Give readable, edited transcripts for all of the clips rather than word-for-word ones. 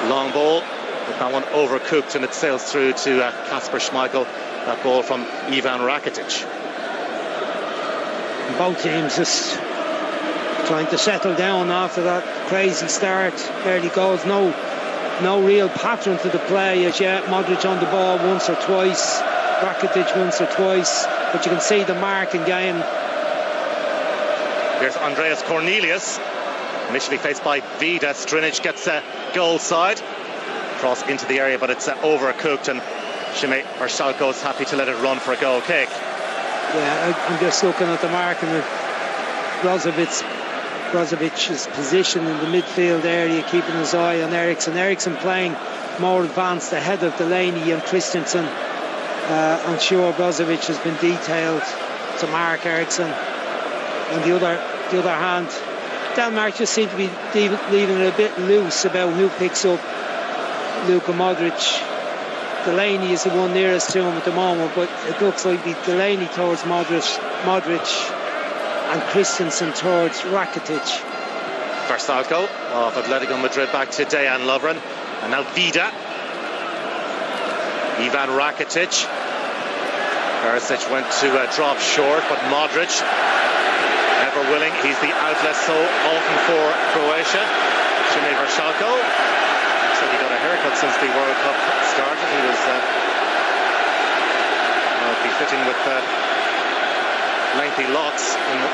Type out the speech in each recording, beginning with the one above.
Long ball, but that one overcooked, and it sails through to Kasper Schmeichel. That ball from Ivan Rakitic. Both teams just trying to settle down after that crazy start. Early goals, no real pattern to the play as yet. Modric on the ball once or twice, Rakitic once or twice, but you can see the marking game. Here's Andreas Cornelius, initially faced by Vida. Strinic gets a goal side, cross into the area, but it's overcooked, and Šime Vrsaljko is happy to let it run for a goal kick. Yeah, I'm just looking at the marking of Brozovic's position in the midfield area, keeping his eye on Eriksson. Eriksson playing more advanced ahead of Delaney and Christensen. I'm sure Brozovic has been detailed to mark Eriksson. On the other hand, Denmark just seem to be leaving it a bit loose about who picks up Luka Modric. Delaney is the one nearest to him at the moment, but it looks like Delaney towards Modric and Christensen towards Rakitic. Vrsaljko of Atletico Madrid back to Dejan Lovren, and now Vida. Ivan Rakitic. Perisic went to drop short, but Modric, ever willing, he's the outlet so often for Croatia. Šime Vrsaljko. Looks like he got a haircut since the World Cup started. He was befitting with lengthy locks in the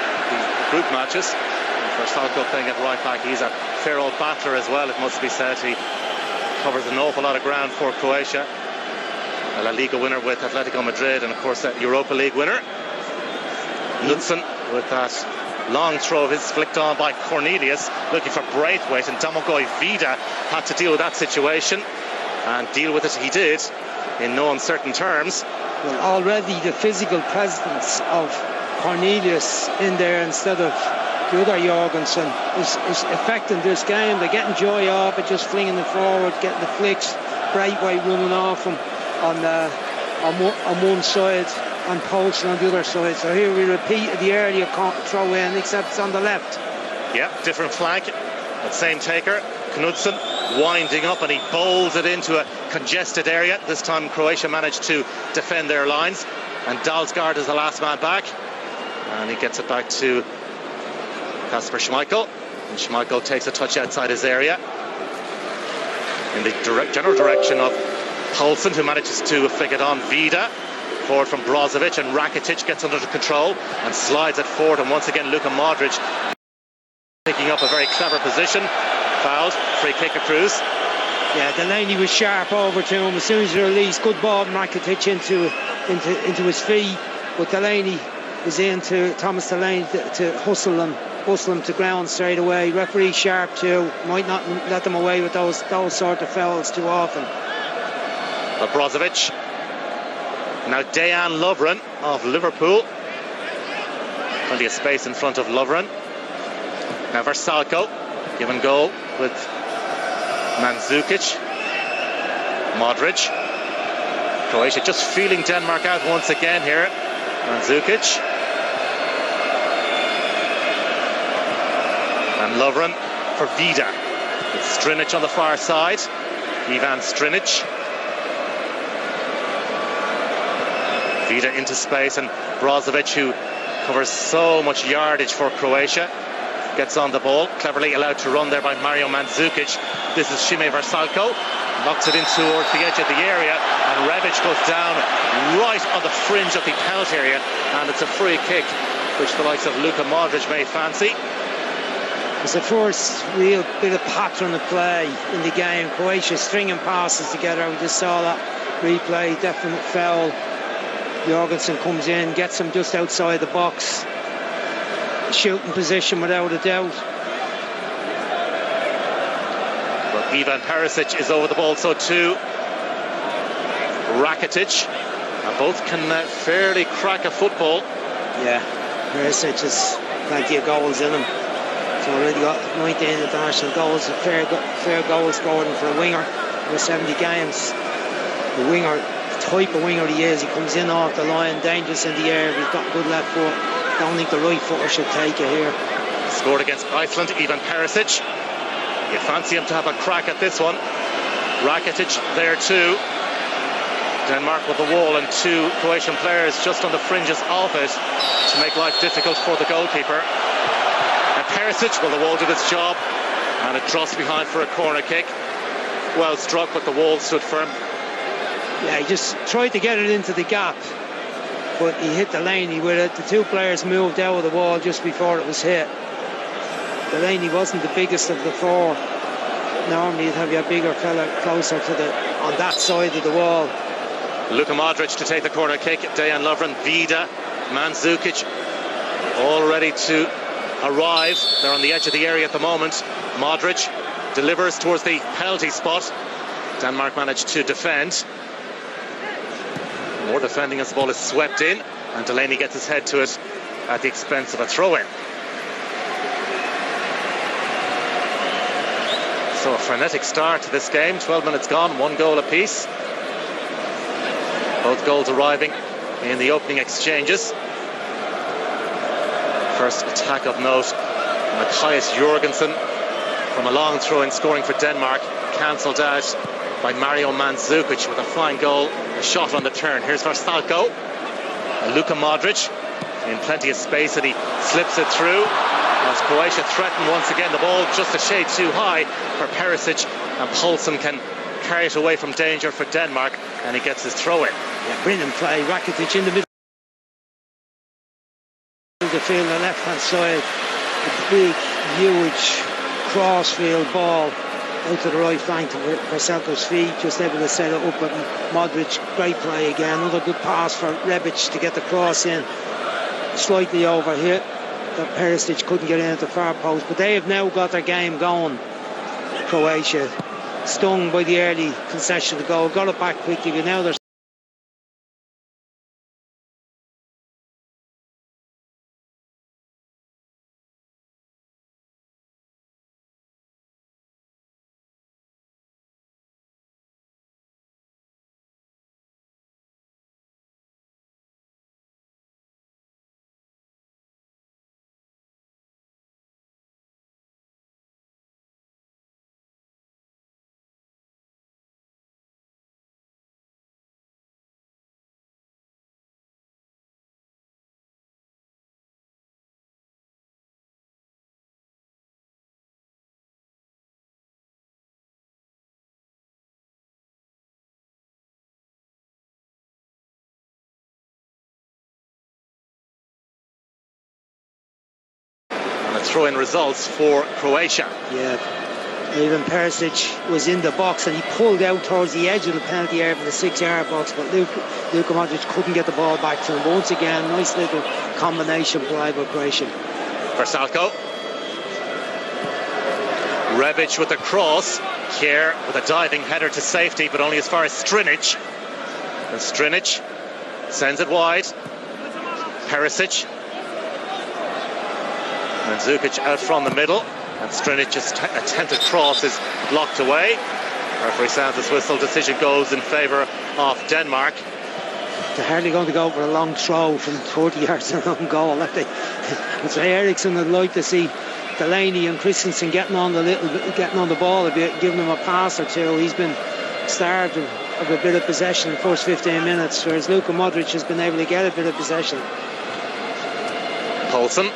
group matches. And Vrsaljko playing at right back. He's a fair old battler as well, it must be said. He covers an awful lot of ground for Croatia. A La Liga winner with Atletico Madrid, and of course a Europa League winner. Knudsen with that long throw of his flicked on by Cornelius, looking for Braithwaite, and Domagoj Vida had to deal with that situation, and deal with it he did in no uncertain terms. Well, already the physical presence of Cornelius in there instead of the other Jorgensen is affecting this game. They're getting joy off it, just flinging it forward, getting the flicks. Braithwaite running off him on one side and Poulsen on the other side. So here we repeat the earlier throw in, except it's on the left. Yeah, different flank, that same taker. Knudsen winding up, and he bowls it into a congested area. This time Croatia managed to defend their lines, and Dalsgaard is the last man back, and he gets it back to Kasper Schmeichel, and Schmeichel takes a touch outside his area in the general direction of Poulsen, who manages to flick it on Vida. Forward from Brozovic, and Rakitic gets under control and slides it forward, and once again Luka Modric picking up a very clever position. Fouled, free kick accrues. Yeah, Delaney was sharp over to him as soon as he released. Good ball from Rakitic into his feet, but Delaney was into Thomas Delaney to hustle him to ground straight away. Referee sharp too, might not let them away with those sort of fouls too often. But Brozovic. Now Dejan Lovren of Liverpool. Plenty of space in front of Lovren. Now Vrsaljko, given goal with Mandzukic. Modric. Croatia just feeling Denmark out once again here. Mandzukic. And Lovren for Vida. With Strinic on the far side. Ivan Strinic. Vida into space, and Brozovic, who covers so much yardage for Croatia, gets on the ball, cleverly allowed to run there by Mario Mandzukic. This is Šime Vrsaljko, knocks it in towards the edge of the area, and Rebic goes down right on the fringe of the penalty area, and it's a free kick which the likes of Luka Modric may fancy. It's the first real bit of pattern of play in the game. Croatia stringing passes together. We just saw that replay, definite foul. Jorgensen comes in, gets him just outside the box. Shooting position without a doubt. Well, Ivan Perisic is over the ball, so too Rakitic. And both can fairly crack a football. Yeah, Perisic has plenty of goals in him. He's already got 19 international goals, a fair goal scoring for a winger over 70 games. The winger, type of winger he is, he comes in off the line, dangerous in the air, he's got good left foot. Don't think the right footer should take it here. Scored against Iceland, Ivan Perisic. You fancy him to have a crack at this one. Rakitic there too. Denmark with the wall and two Croatian players just on the fringes of it to make life difficult for the goalkeeper. And Perisic, well, the wall did its job, and it thrust behind for a corner kick. Well struck, but the wall stood firm. Yeah, he just tried to get it into the gap, but he hit Delaney with it. The two players moved out of the wall just before it was hit. Delaney wasn't the biggest of the four. Normally you'd have your bigger fella closer to on that side of the wall. Luka Modric to take the corner kick. Dejan Lovren, Vida, Mandzukic all ready to arrive. They're on the edge of the area at the moment. Modric delivers towards the penalty spot. Denmark managed to defend. More defending as the ball is swept in, and Delaney gets his head to it at the expense of a throw-in. So a frenetic start to this game. 12 minutes gone, 1 goal apiece. Both goals arriving in the opening exchanges. First attack of note, Matthias Jorgensen from a long throw-in, scoring for Denmark, cancelled out by Mario Mandzukic with a fine goal, a shot on the turn. Here's Versalco, Luka Modric in plenty of space, and he slips it through as Croatia threaten once again. The ball just a shade too high for Perisic, and Poulsen can carry it away from danger for Denmark, and he gets his throw-in. Yeah, brilliant play. Rakitic in the middle of the field, the left-hand side, a big, huge cross-field ball out to the right flank to Versalco's feet, just able to set it up. But Modric, great play again. Another good pass for Rebic to get the cross in. Slightly overhit, that Perisic couldn't get in at the far post. But they have now got their game going. Croatia, stung by the early concession of goal, got it back quickly, but now they're throw-in results for Croatia. Yeah, even Perisic was in the box and he pulled out towards the edge of the penalty area for the 6-yard box, but Luka Modric couldn't get the ball back to him. Once again, nice little combination play by Croatia. Versalco, Rebic with the cross, Kier with a diving header to safety, but only as far as Strinic, and Strinic sends it wide. Perisic, Mandzukic out from the middle, and Strinic's attempted cross is blocked away. Referee sounds his whistle. Decision goes in favour of Denmark. They're hardly going to go for a long throw from 40 yards around goal. I'd say Eriksson would like to see Delaney and Christensen getting on the ball a bit, giving them a pass or two. He's been starved of a bit of possession in the first 15 minutes, whereas Luka Modric has been able to get a bit of possession. Poulsen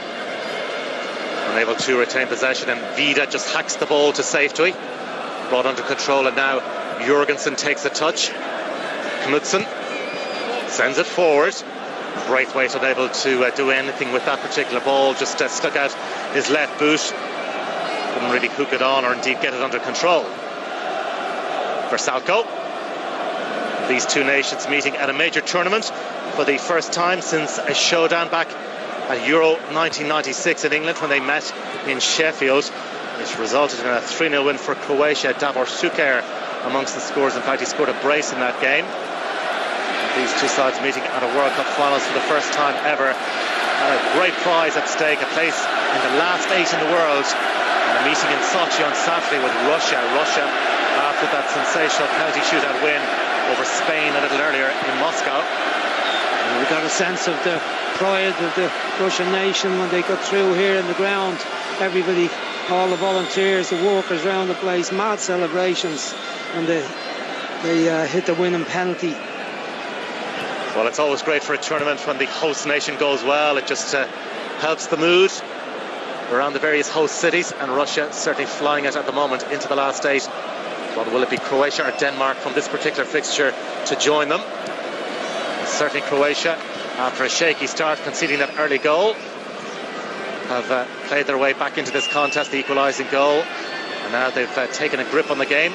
unable to retain possession, and Vida just hacks the ball to safety, brought under control, and now Jorgensen takes a touch. Knudsen sends it forward. Braithwaite unable to do anything with that particular ball, just stuck out his left boot, couldn't really hook it on or indeed get it under control. Versalco, these two nations meeting at a major tournament for the first time since a showdown back at Euro 1996 in England when they met in Sheffield, which resulted in a 3-0 win for Croatia. Davor Šuker amongst the scores. In fact, he scored a brace in that game. These two sides meeting at a World Cup finals for the first time ever. A great prize at stake, a place in the last 8 in the world, and a meeting in Sochi on Saturday with Russia. Russia, after that sensational penalty shootout win over Spain a little earlier in Moscow. And we got a sense of the pride of the Russian nation when they got through here in the ground. Everybody all the volunteers, the workers around the place, mad celebrations, and they hit the winning penalty. Well, it's always great for a tournament when the host nation goes well. It just helps the mood around the various host cities, and Russia certainly flying it at the moment into the last 8. But will it be Croatia or Denmark from this particular fixture to join them? Certainly Croatia, after a shaky start, conceding that early goal, have played their way back into this contest, the equalising goal, and now they've taken a grip on the game,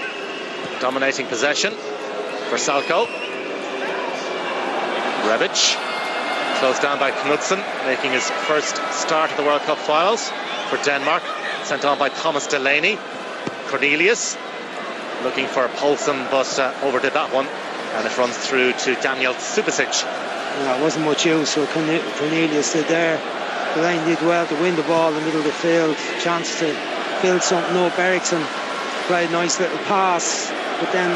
dominating possession for Salko. Rebic, closed down by Knudsen, making his first start of the World Cup finals for Denmark, sent on by Thomas Delaney. Cornelius looking for Poulsen, but overdid that one, and it runs through to Daniel Subasic. It wasn't much use for Cornelius did there. Delaney did well to win the ball in the middle of the field, chance to build something up. Eriksson played a nice little pass, but then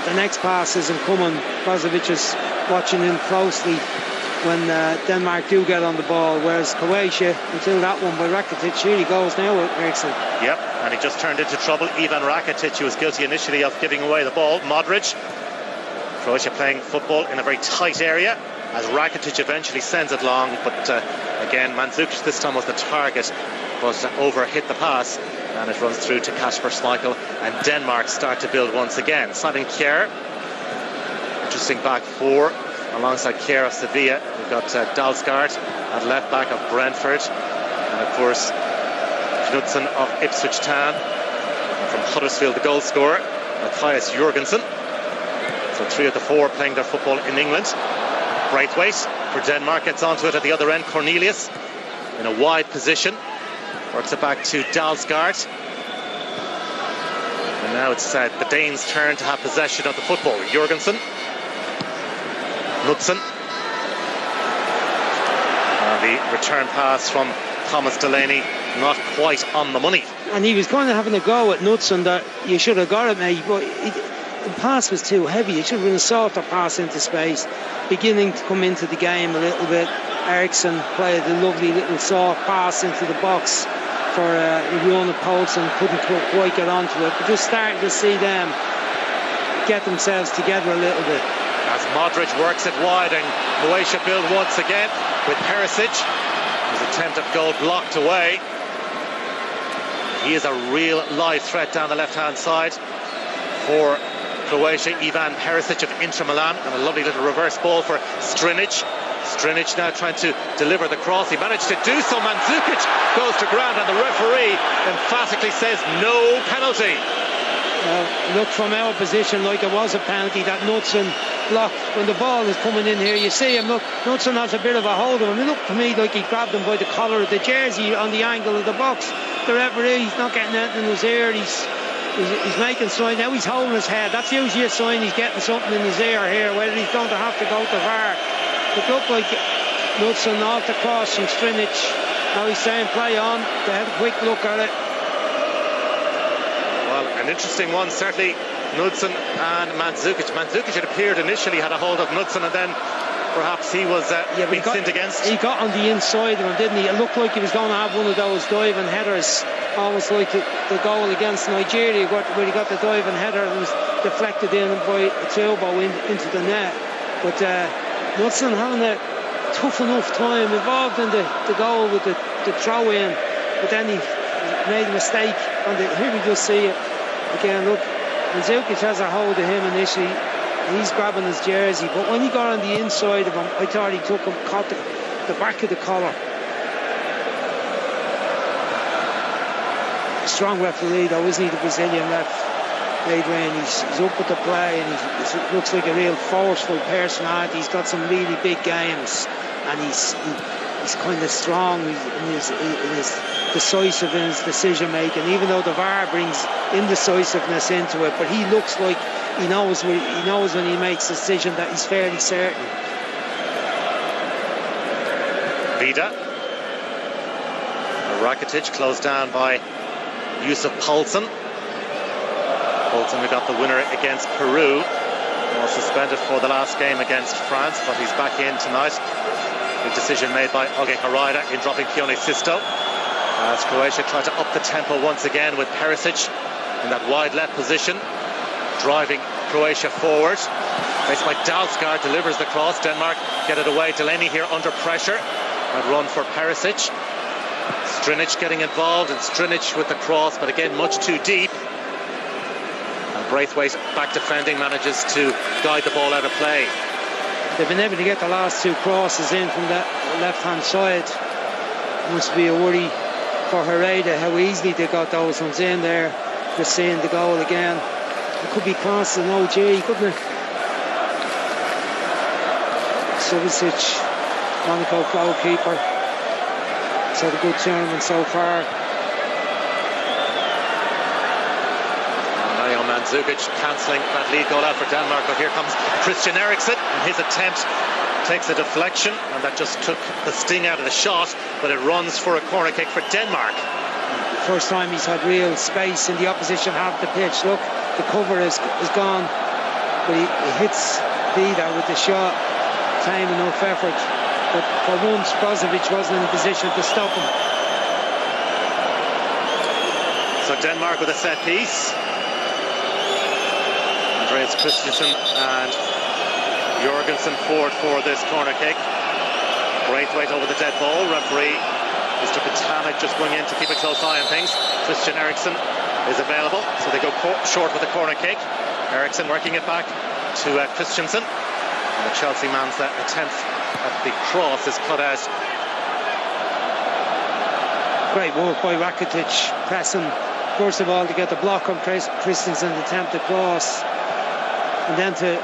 the next pass isn't coming. Brozovic is watching him closely when Denmark do get on the ball, whereas Croatia, until that one by Rakitic, here he goes now with Eriksson. Yep, and he just turned into trouble. Ivan Rakitic, who was guilty initially of giving away the ball. Modric. Croatia playing football in a very tight area as Rakitic eventually sends it long, but again Mandzukic this time was the target, but overhit the pass, and it runs through to Kasper Schmeichel, and Denmark start to build once again. Simon Kjær, interesting back four alongside Kjær of Sevilla. We've got Dalsgaard at left back of Brentford, and of course Knudsen of Ipswich Town, and from Huddersfield the goal scorer Matthias Jurgensen. So 3 of the 4 playing their football in England. Braithwaite for Denmark gets onto it at the other end. Cornelius in a wide position, works it back to Dalsgaard, and now it's the Danes' turn to have possession of the football. Jurgensen, Knudsen, the return pass from Thomas Delaney not quite on the money, and he was kind of having a go at Knudsen that you should have got it, mate, but the pass was too heavy. It should have been a softer pass into space, beginning to come into the game a little bit. Eriksson played a lovely little soft pass into the box for Jonas Poulsen, couldn't quite get onto it, but just starting to see them get themselves together a little bit. As Modric works it wide, and Croatia build once again with Perisic. His attempt at goal blocked away. He is a real live threat down the left-hand side for Croatia. Ivan Perisic of Inter Milan, and a lovely little reverse ball for Strinic. Strinic now trying to deliver the cross. He managed to do so. Mandzukic goes to ground, and the referee emphatically says no penalty. Look, from our position, like it was a penalty that Knudsen blocked. When the ball is coming in here, you see him, look, Knudsen has a bit of a hold of him. It looked to me like he grabbed him by the collar of the jersey on the angle of the box. The referee's not getting anything in his ear. He's making signs. Now he's holding his head. That's usually a sign he's getting something in his ear here, whether he's going to have to go to VAR. It looked like Knudsen off the cross from Strinic. Now he's saying play on. They had a quick look at it. Well, an interesting one, certainly. Knudsen and Mandzukic. Mandzukic, it appeared initially, had a hold of Knudsen, and then perhaps he was being sinned against. He got on the inside of him, didn't he? It looked like he was going to have one of those diving headers, almost like the goal against Nigeria, where he got the diving header and was deflected in by Tiobo into the net. But Knudsen having a tough enough time, involved in the goal with the throw in, but then he made a mistake. And here we just see it again. Look, Mandzukic has a hold of him initially. He's grabbing his jersey, but when he got on the inside of him, I thought he caught the back of the collar. Strong referee though, isn't he, the Brazilian ref? Adrian, he's up with the play, and he looks like a real forceful personality. He's got some really big games, and he's kind of strong in his decisive in his decision making, even though the VAR brings indecisiveness into it. But he looks like he knows when he makes a decision that he's fairly certain. Vida. Rakitic closed down by Yusuf Poulsen. Poulsen, who got the winner against Peru, was suspended for the last game against France, but he's back in tonight. Good decision made by Oge Harada in dropping Pione Sisto. As Croatia try to up the tempo once again with Perisic in that wide left position, driving Croatia forward. Faced by Dalsgaard, delivers the cross. Denmark get it away. Delaney here under pressure. And run for Perisic. Strinic getting involved, and Strinic with the cross, but again much too deep. And Braithwaite, back defending, manages to guide the ball out of play. They've been able to get the last two crosses in from the left-hand side. Must be a worry for Herrera how easily they got those ones in there. Just seeing the goal again. It could be past an OG, couldn't it? Subasic, Monaco goalkeeper. He's had a good tournament so far. Mario Mandzukic cancelling that lead goal out for Denmark, but here comes Christian Eriksen, and his attempt takes a deflection, and that just took the sting out of the shot, but it runs for a corner kick for Denmark. First time he's had real space in the opposition half the pitch. Look, the cover is gone, but he hits Vida with the shot. Time enough effort, but for once Brozovic wasn't in a position to stop him. So Denmark with a set piece. Andreas Christensen and Jorgensen forward for this corner kick. Braithwaite over the dead ball. Referee Mr. Botanic just going in to keep a close eye on things. Christian Eriksen is available, so they go short with the corner kick. Eriksen working it back to Christensen. And the Chelsea man's attempt at the cross is cut out. Great work by Rakitic, pressing first of all to get the block on Christensen's attempt to cross, and then to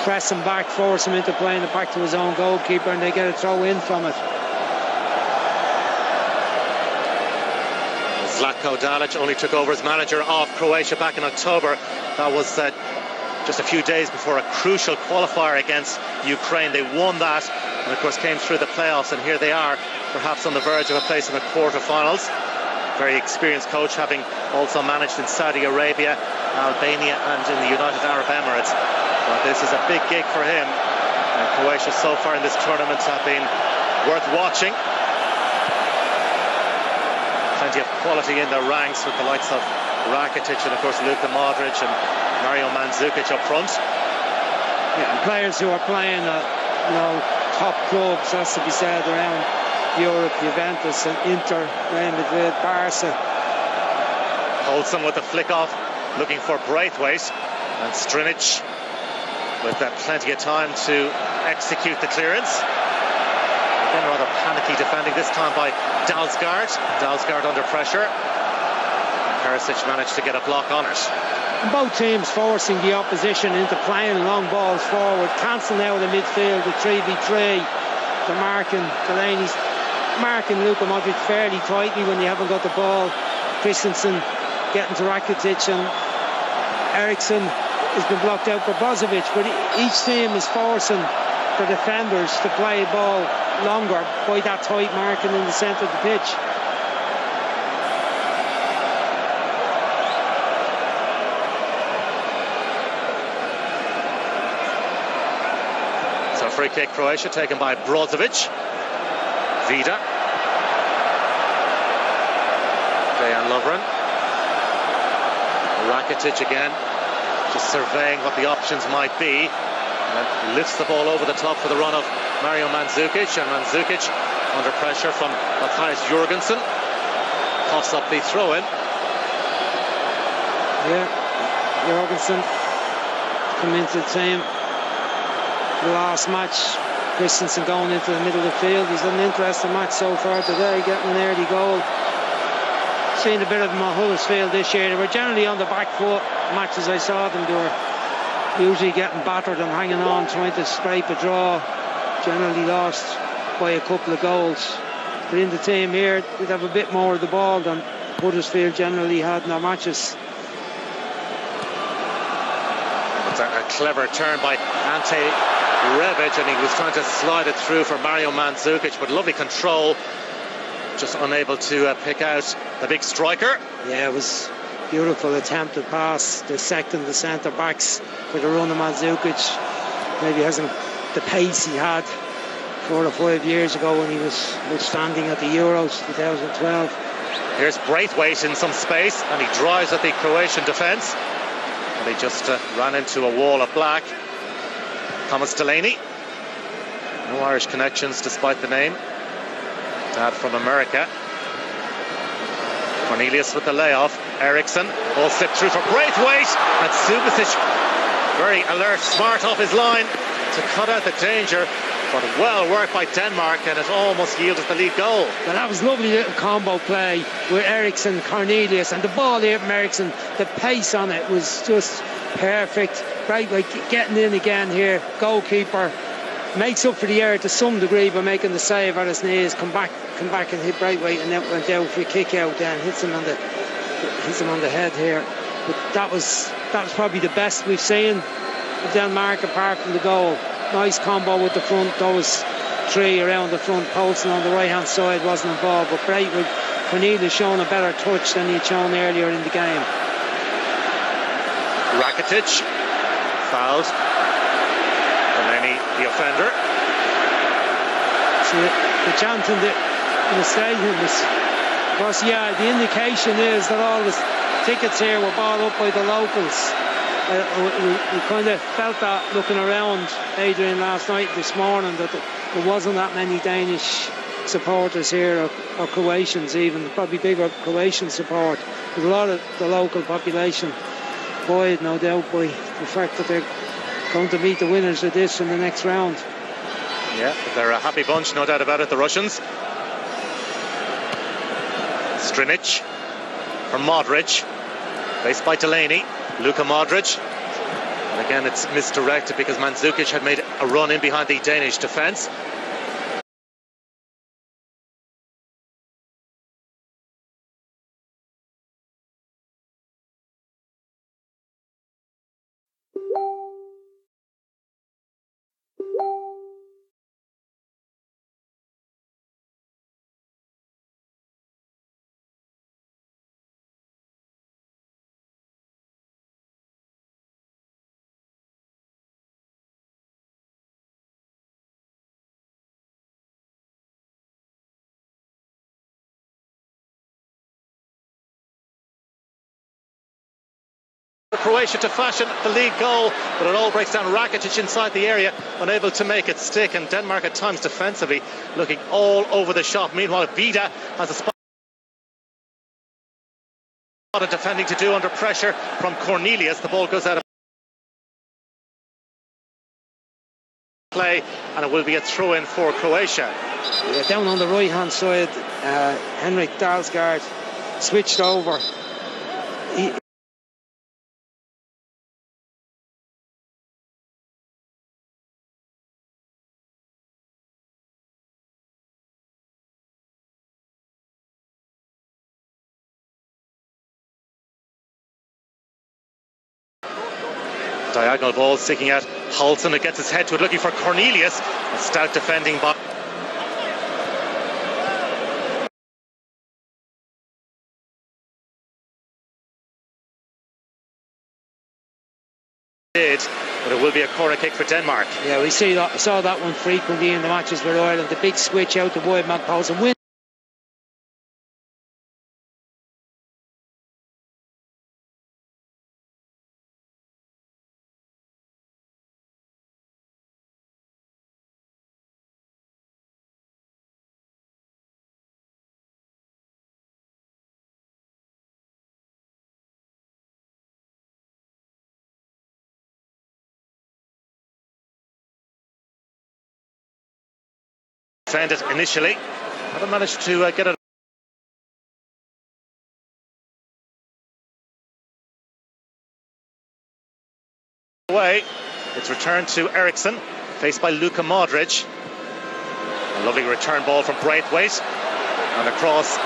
press him back, force him into playing it back to his own goalkeeper, and they get a throw in from it. Zlatko Dalic only took over as manager of Croatia back in October. That was just a few days before a crucial qualifier against Ukraine. They won that, and of course came through the playoffs, and here they are, perhaps on the verge of a place in the quarterfinals. Very experienced coach, having also managed in Saudi Arabia, Albania and in the United Arab Emirates. But this is a big gig for him, and Croatia so far in this tournament have been worth watching. Plenty of quality in their ranks with the likes of Rakitic and of course Luka Modric and Mario Mandzukic up front. Yeah, players who are playing at top clubs, has to be said, around Europe, Juventus and Inter, Real Madrid, Barca. Olsen with the flick off, looking for Braithwaite, and Strinic with plenty of time to execute the clearance. Again, rather panicky defending this time by Dalsgaard. Dalsgaard under pressure. And Perisic managed to get a block on it. And both teams forcing the opposition into playing long balls forward. Cancel now in the midfield, the 3v3. They're marking Delaney's marking Luka Modric fairly tightly when they haven't got the ball. Christensen getting to Rakitic, and Eriksen has been blocked out for Brozovic, but each team is forcing the defenders to play ball longer by that tight marking in the centre of the pitch. So free kick Croatia taken by Brozovic. Vida. Dejan Lovren. Rakitic again, just surveying what the options might be, and lifts the ball over the top for the run of Mario Mandzukic, and Mandzukic under pressure from Matthijs Jorgensen coughs up the throw-in. Yeah, Jorgensen come into the team. The last match, Christensen going into the middle of the field. He's had an interesting match so far today, getting an early goal. Seen a bit of them on Huddersfield this year. They were generally on the back foot. Matches I saw them, they were usually getting battered and hanging on, trying to scrape a draw. Generally lost by a couple of goals. But in the team here, they'd have a bit more of the ball than Huddersfield generally had in their matches. It's a clever turn by Ante Rebic, and he was trying to slide it through for Mario Mandzukic, but lovely control. Just unable to pick out the big striker. Yeah, it was beautiful attempted pass, dissecting the centre backs for the run of Mandzukic. Maybe hasn't the pace he had 4 or 5 years ago when he was outstanding at the Euros 2012. Here's Braithwaite in some space, and he drives at the Croatian defence. And he just ran into a wall of black. Thomas Delaney. No Irish connections despite the name. Dad from America. Cornelius with the layoff. Eriksson, all slipped through for Braithwaite. And Subasic, very alert, smart off his line to cut out the danger. But well worked by Denmark, and it almost yielded the lead goal. Well, that was lovely little combo play with Eriksson, Cornelius, and the ball here from Eriksson. The pace on it was just perfect. Braithwaite getting in again here. Goalkeeper makes up for the error to some degree by making the save at his knees. Come back and hit Braithwaite, and then went down for a kick out. Then hits him on the head here. But that was probably the best we've seen of Denmark apart from the goal. Nice combo with the front. Those three around the front. Poulsen on the right hand side wasn't involved, but Braithwaite, Cornelius showing a better touch than he'd shown earlier in the game. Rakitic fouled. Delaney, the offender. So the chant in the stadium was, because the indication is that all the tickets here were bought up by the locals. We kind of felt that looking around, Adrian, last night, this morning, that there wasn't that many Danish supporters here, or Croatians even, probably bigger Croatian support. There's a lot of the local population buoyed, no doubt, by the fact that they're going to meet the winners of this in the next round. Yeah, they're a happy bunch, no doubt about it, the Russians. Strinic for Modric, faced by Delaney. Luka Modric, and again it's misdirected because Mandzukic had made a run in behind the Danish defence. Croatia to fashion the lead goal, but it all breaks down. Rakitic inside the area, unable to make it stick, and Denmark at times defensively looking all over the shop. Meanwhile, Vida has a spot of defending to do under pressure from Cornelius. The ball goes out of play, and it will be a throw-in for Croatia. Yeah, down on the right hand side, Henrik Dalsgaard switched over. Diagonal ball sticking out. Poulsen, it gets his head to it, looking for Cornelius. A stout defending by but it will be a corner kick for Denmark. Yeah, we saw that one frequently in the matches with Ireland. The big switch out to wide man. Poulsen defended initially, haven't managed to get it away. It's returned to Eriksson, faced by Luka Modric. A lovely return ball from Braithwaite, and across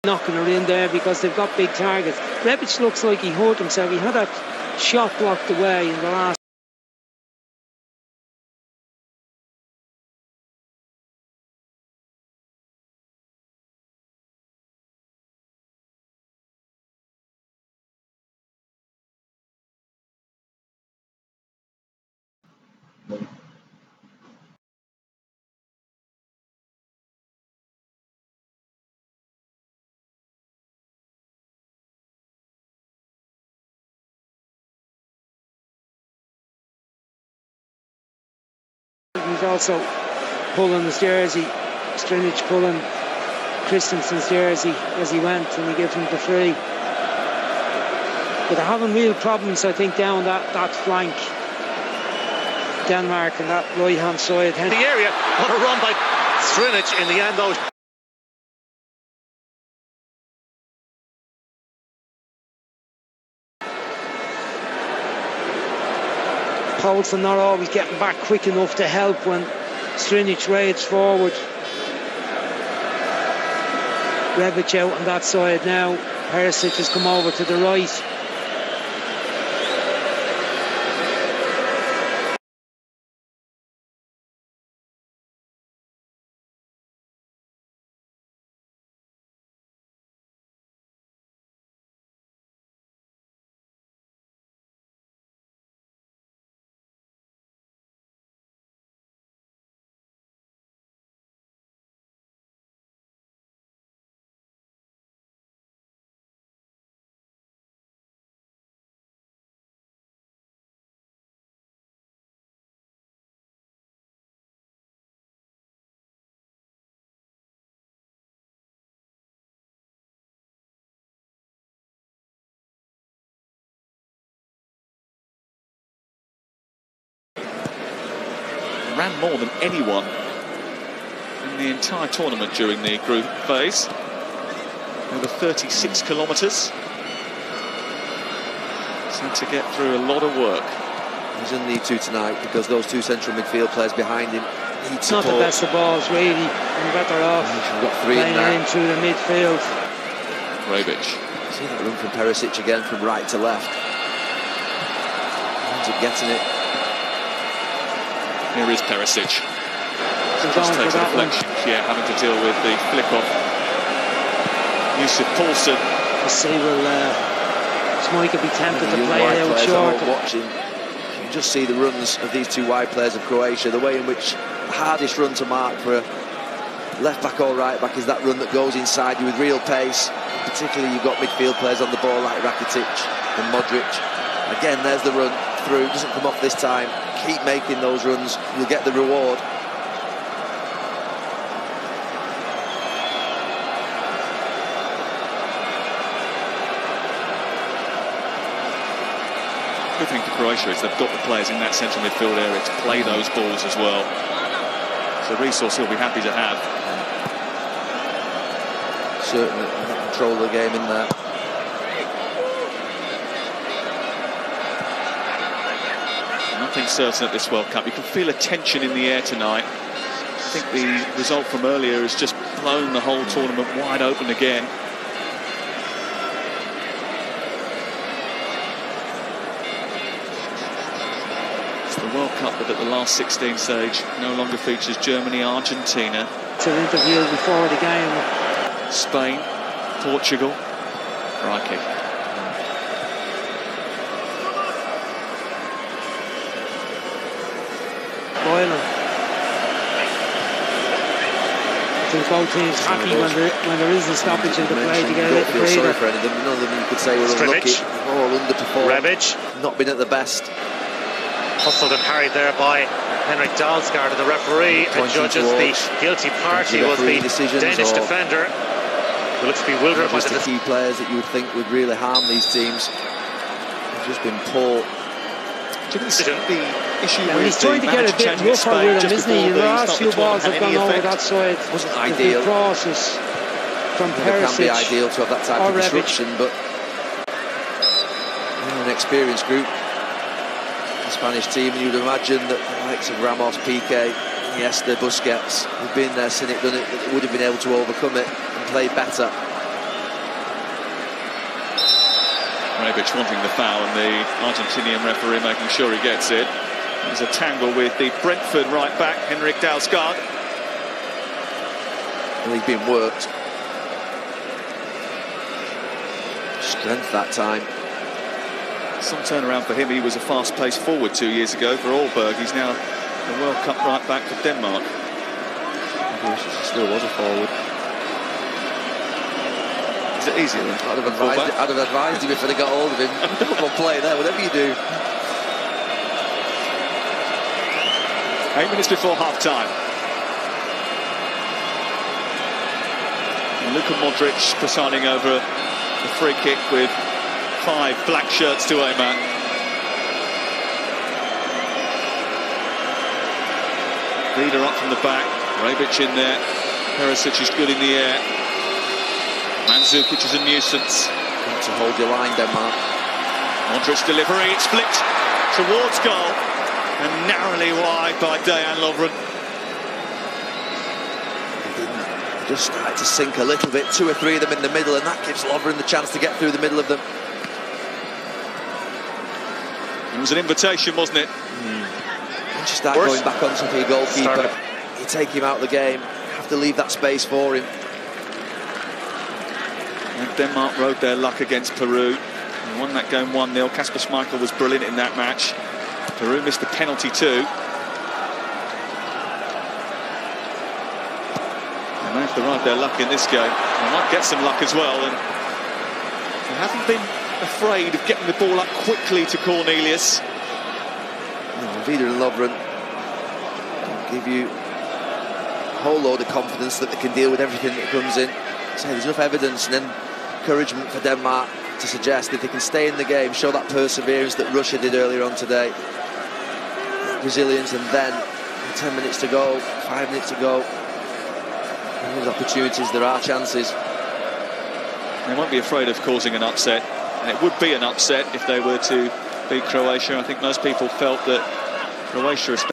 knocking her in there because they've got big targets. Rebic looks like he hurt himself. He had that shot blocked away in the last. He's also pulling his jersey, Strinic pulling Christensen's jersey as he went, and he gives him the free. But they're having real problems, I think, down that flank. Denmark and that right hand side. The area, what a run by Strinic in the end though. Poulsen not always getting back quick enough to help when Strinic raids forward. Rebic out on that side now. Perisic has come over to the right. Ran more than anyone in the entire tournament during the group phase. Over 36 kilometres. He's had to get through a lot of work. He's going to need to tonight because those two central midfield players behind him need support. Not the best of balls, really. I'm better off playing her in through the midfield. Rebic. See that run from Perisic again from right to left. Ends up getting it. Here is Perisic. Just takes a deflection. Yeah, having to deal with the flick off Yusuf Poulsen. Let's see, will Schmeichel be tempted to play it out short? Watching, you can just see the runs of these two wide players of Croatia. The way in which the hardest run to mark for a left back or right back is that run that goes inside you with real pace. Particularly, you've got midfield players on the ball like Rakitic and Modric. Again, there's the run through. Doesn't come off this time. Keep making those runs, you'll get the reward. Good thing for Croatia is they've got the players in that central midfield area to play those balls as well. It's a resource he'll be happy to have. Certainly control the game in there. Nothing certain at this World Cup. You can feel a tension in the air tonight. I think the result from earlier has just blown the whole tournament wide open again. It's the World Cup that at the last 16 stage no longer features Germany, Argentina. It's an interview before the game. Spain, Portugal. Crikey. Boiling. I think both teams happy when there is a stoppage in the play to get a little feel sorry for any of them. None of them you could say were unlucky. All underperformed. Rebic. Not been at the best. Hustled and harried there by Henrik Dalsgaard, and the referee judges the guilty party was the Danish defender, who looks bewildered by the key players that you would think would really harm these teams. They've just been poor. Do you think the issue he's trying to get a bit rougher with him, isn't he? The last few balls have gone over that side. Wasn't ideal. Crosses from Perisic. It can be ideal to have that type of disruption, but an experienced group, the Spanish team, and you'd imagine that the likes of Ramos, Piqué, Iniesta, Busquets, who've been there, seen it, done it, that would have been able to overcome it and play better. Rebic wanting the foul and the Argentinian referee making sure he gets it. There's a tangle with the Brentford right back, Henrik Dalsgaard. Well, he's been worked. Strength that time. Some turnaround for him. He was a fast-paced forward 2 years ago for Aalborg. He's now the World Cup right back for Denmark. He still was a forward. Is it easier? I'd have advised him if I'd have got hold of him. Don't go play there, whatever you do. 8 minutes before half-time. Luka Modric presiding over a free kick with 5 black shirts to aim at. Vida up from the back, Rebic in there, Perisic is good in the air. Mandzukic is a nuisance. Got to hold your line, Denmark. Modric delivery, it's flicked towards goal and narrowly wide by Dejan Lovren. They just started to sink a little bit, 2 or 3 of them in the middle, and that gives Lovren the chance to get through the middle of them. It was an invitation, wasn't it? Once you start going back on top of your goalkeeper, you take him out of the game, you have to leave that space for him. And Denmark rode their luck against Peru and won that game 1-0. Kasper Schmeichel was brilliant in that match. Peru missed the penalty too. And they have to ride their luck in this game. They might get some luck as well. And they haven't been afraid of getting the ball up quickly to Cornelius. Vida and Lovren give you a whole load of confidence that they can deal with everything that comes in. So there's enough evidence and encouragement for Denmark to suggest that they can stay in the game, show that perseverance that Russia did earlier on today, that resilience, and then 10 minutes to go, 5 minutes to go, and those opportunities, there are chances. They won't be afraid of causing an upset, and it would be an upset if they were to beat Croatia. I think most people felt that Croatia is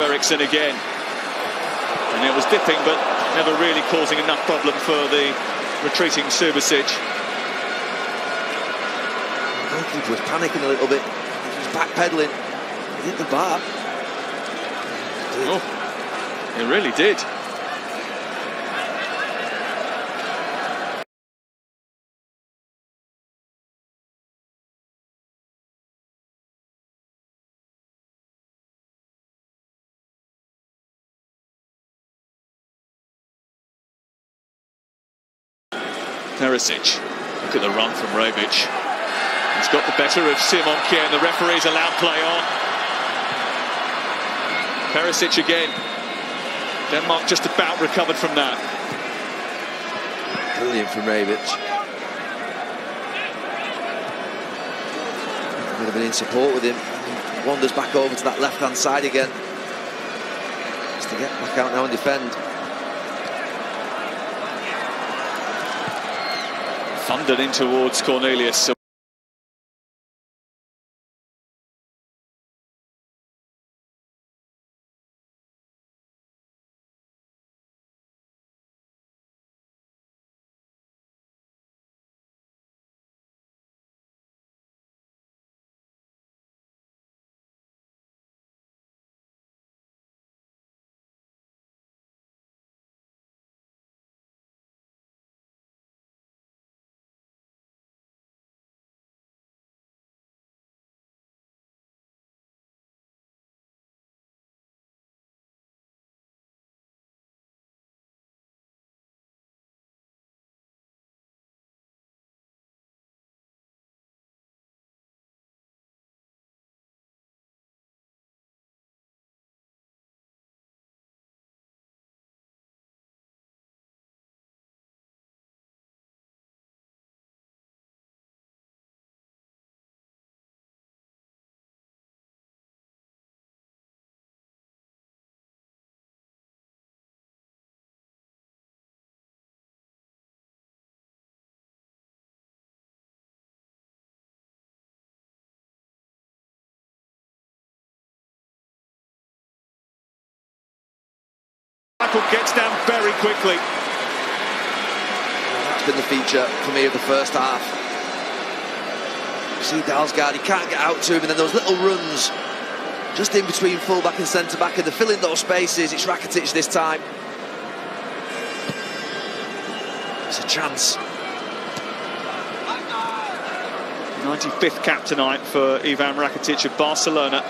Eriksson again, and it was dipping but never really causing enough problem for the retreating Subasic. The goalkeeper was panicking a little bit, he was backpedaling, he hit the bar. Oh, it really did. Perisic, Look at the run from Rebic. He's got the better of Simon Kjær, and the referee's allowed play on. Perisic again. Denmark just about recovered from that. Brilliant from Rebic. Would have been in support with him. He wanders back over to that left-hand side again. Just to get back out now and defend. Thundered in towards Cornelius. Gets down very quickly. That's been the feature for me of the first half. You see Dalsgaard, he can't get out to him, and then those little runs just in between full-back and centre-back, and they're filling those spaces. It's Rakitic this time. It's a chance. 95th cap tonight for Ivan Rakitic of Barcelona.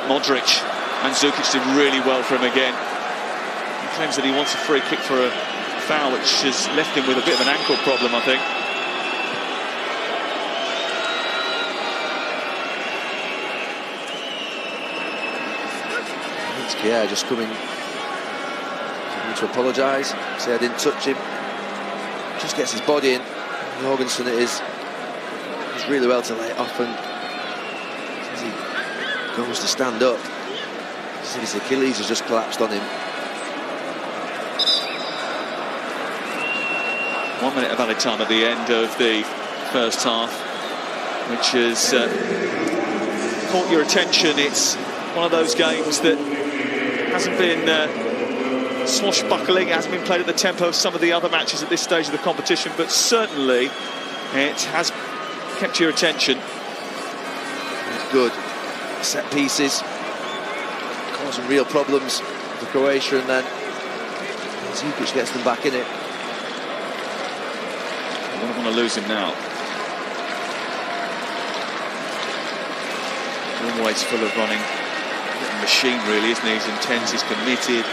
Modric. And Zukic did really well for him again. He claims that he wants a free kick for a foul, which has left him with a bit of an ankle problem, I think. It's Kjær just coming to apologise, say I didn't touch him. Just gets his body in. Jorgensen it is. Does really well to lay it off, and as he goes to stand up, his Achilles has just collapsed on him. 1 minute of added time at the end of the first half, which has caught your attention. It's one of those games that hasn't been swashbuckling, hasn't been played at the tempo of some of the other matches at this stage of the competition, but certainly it has kept your attention. It's good. Set pieces causing real problems for Croatia, and then Zukic gets them back in it. I don't want to lose him now. Always full of running. Machine really, isn't he? He's intense, he's committed.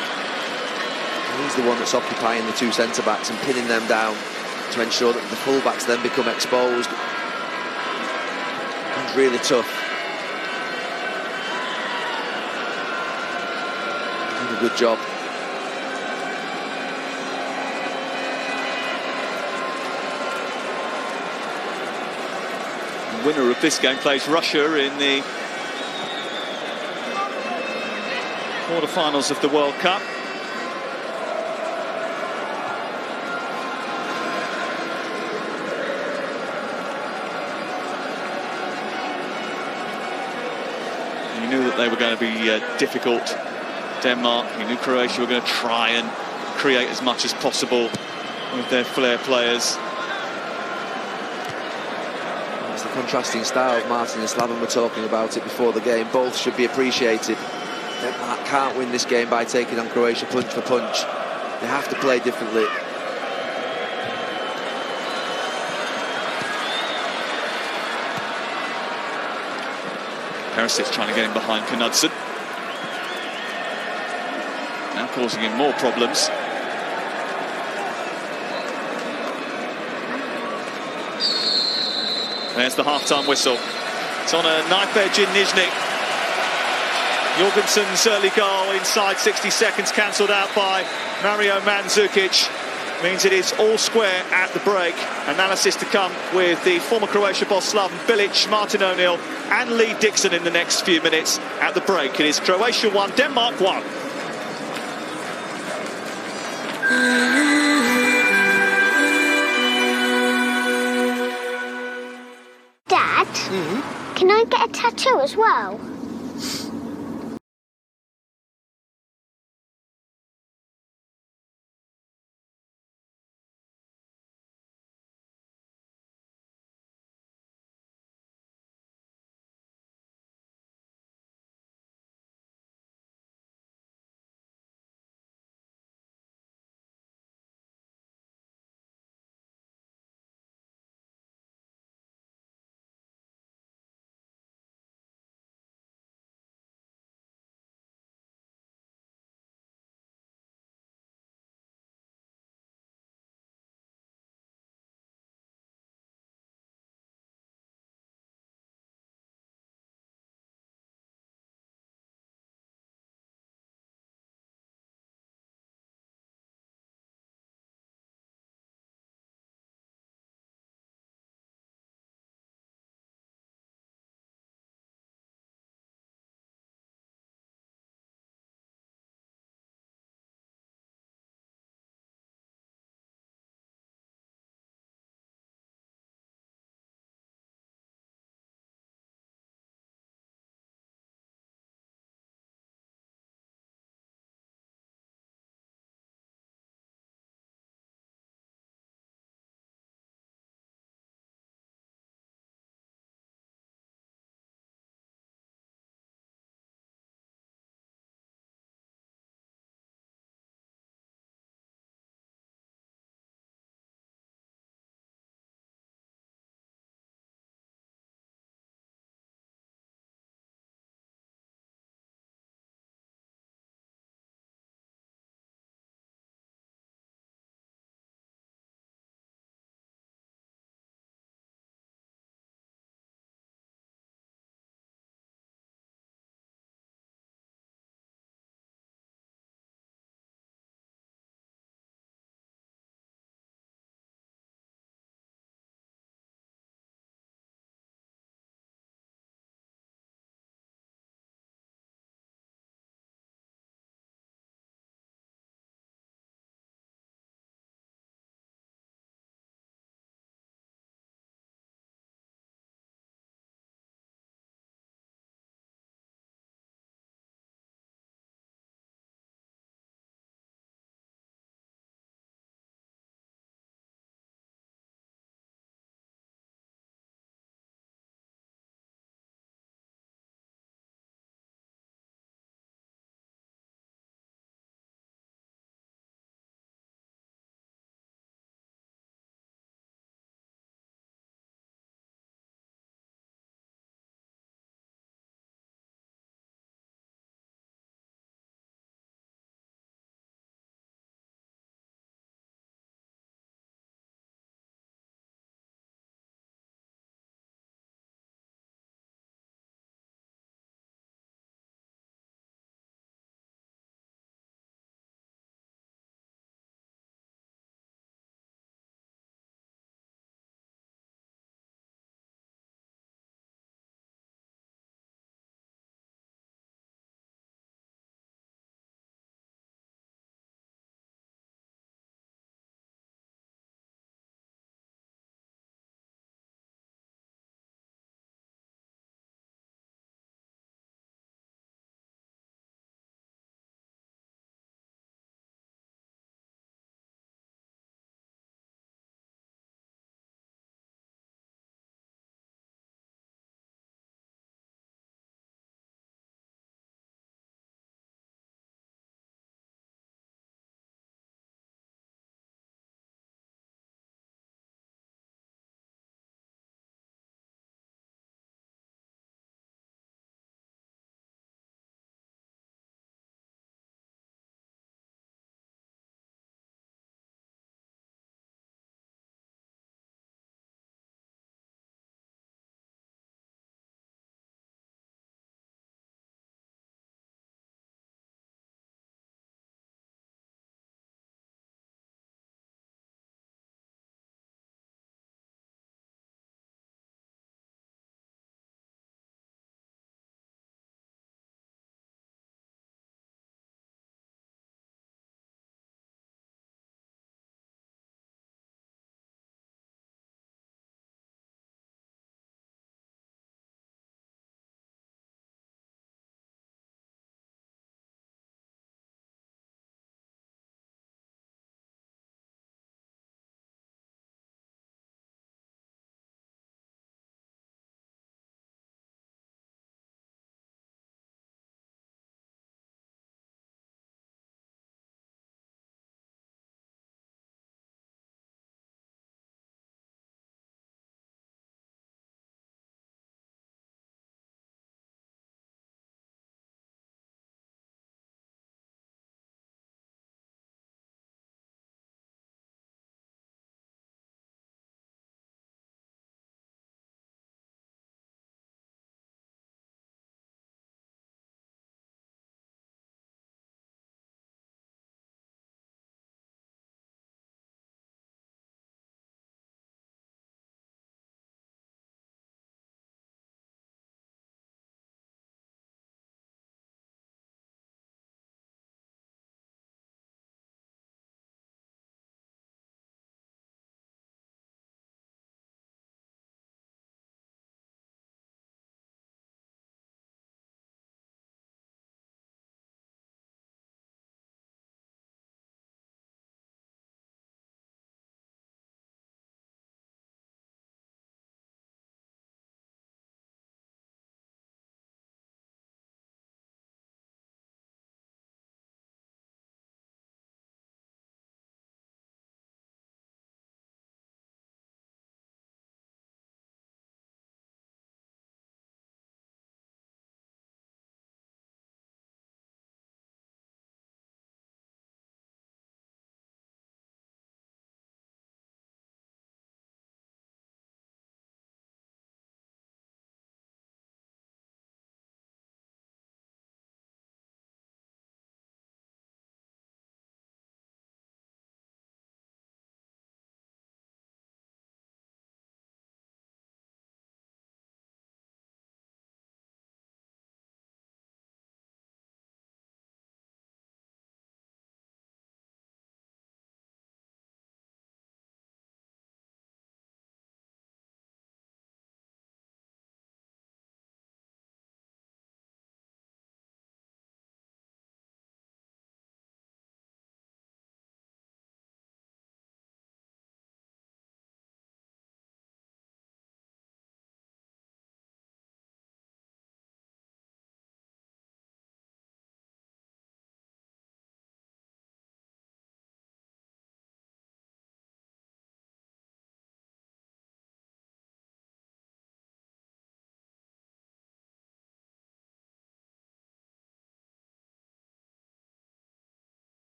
He's the one that's occupying the two centre-backs and pinning them down to ensure that the full-backs then become exposed. It's really tough. Doing a good job. The winner of this game plays Russia in the quarter-finals of the World Cup. You knew that they were going to be difficult, Denmark. You knew Croatia were going to try and create as much as possible with their flair players. It's the contrasting styles. Martin and Slaven were talking about it before the game. Both should be appreciated. Denmark can't win this game by taking on Croatia punch for punch. They have to play differently. Perisic trying to get in behind Knudsen. Now causing him more problems. There's the half-time whistle. It's on a knife edge in Nizhny. Jorgensen's early goal inside 60 seconds cancelled out by Mario Mandzukic. Means it is all square at the break. Analysis to come with the former Croatia boss Slaven Bilic, Martin O'Neill and Lee Dixon in the next few minutes at the break. It is Croatia 1, Denmark 1. Dad, can I get a tattoo as well?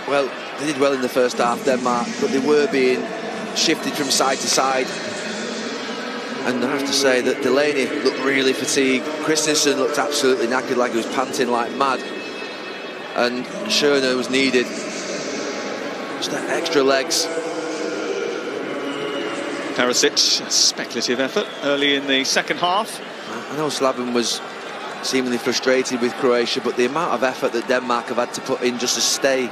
Well, they did well in the first half, Denmark, but they were being shifted from side to side. And I have to say that Delaney looked really fatigued. Christensen looked absolutely knackered, like he was panting like mad. And Schöne was needed. Just that extra legs. Perisic, a speculative effort early in the second half. I know Slaven was seemingly frustrated with Croatia, but the amount of effort that Denmark have had to put in just to stay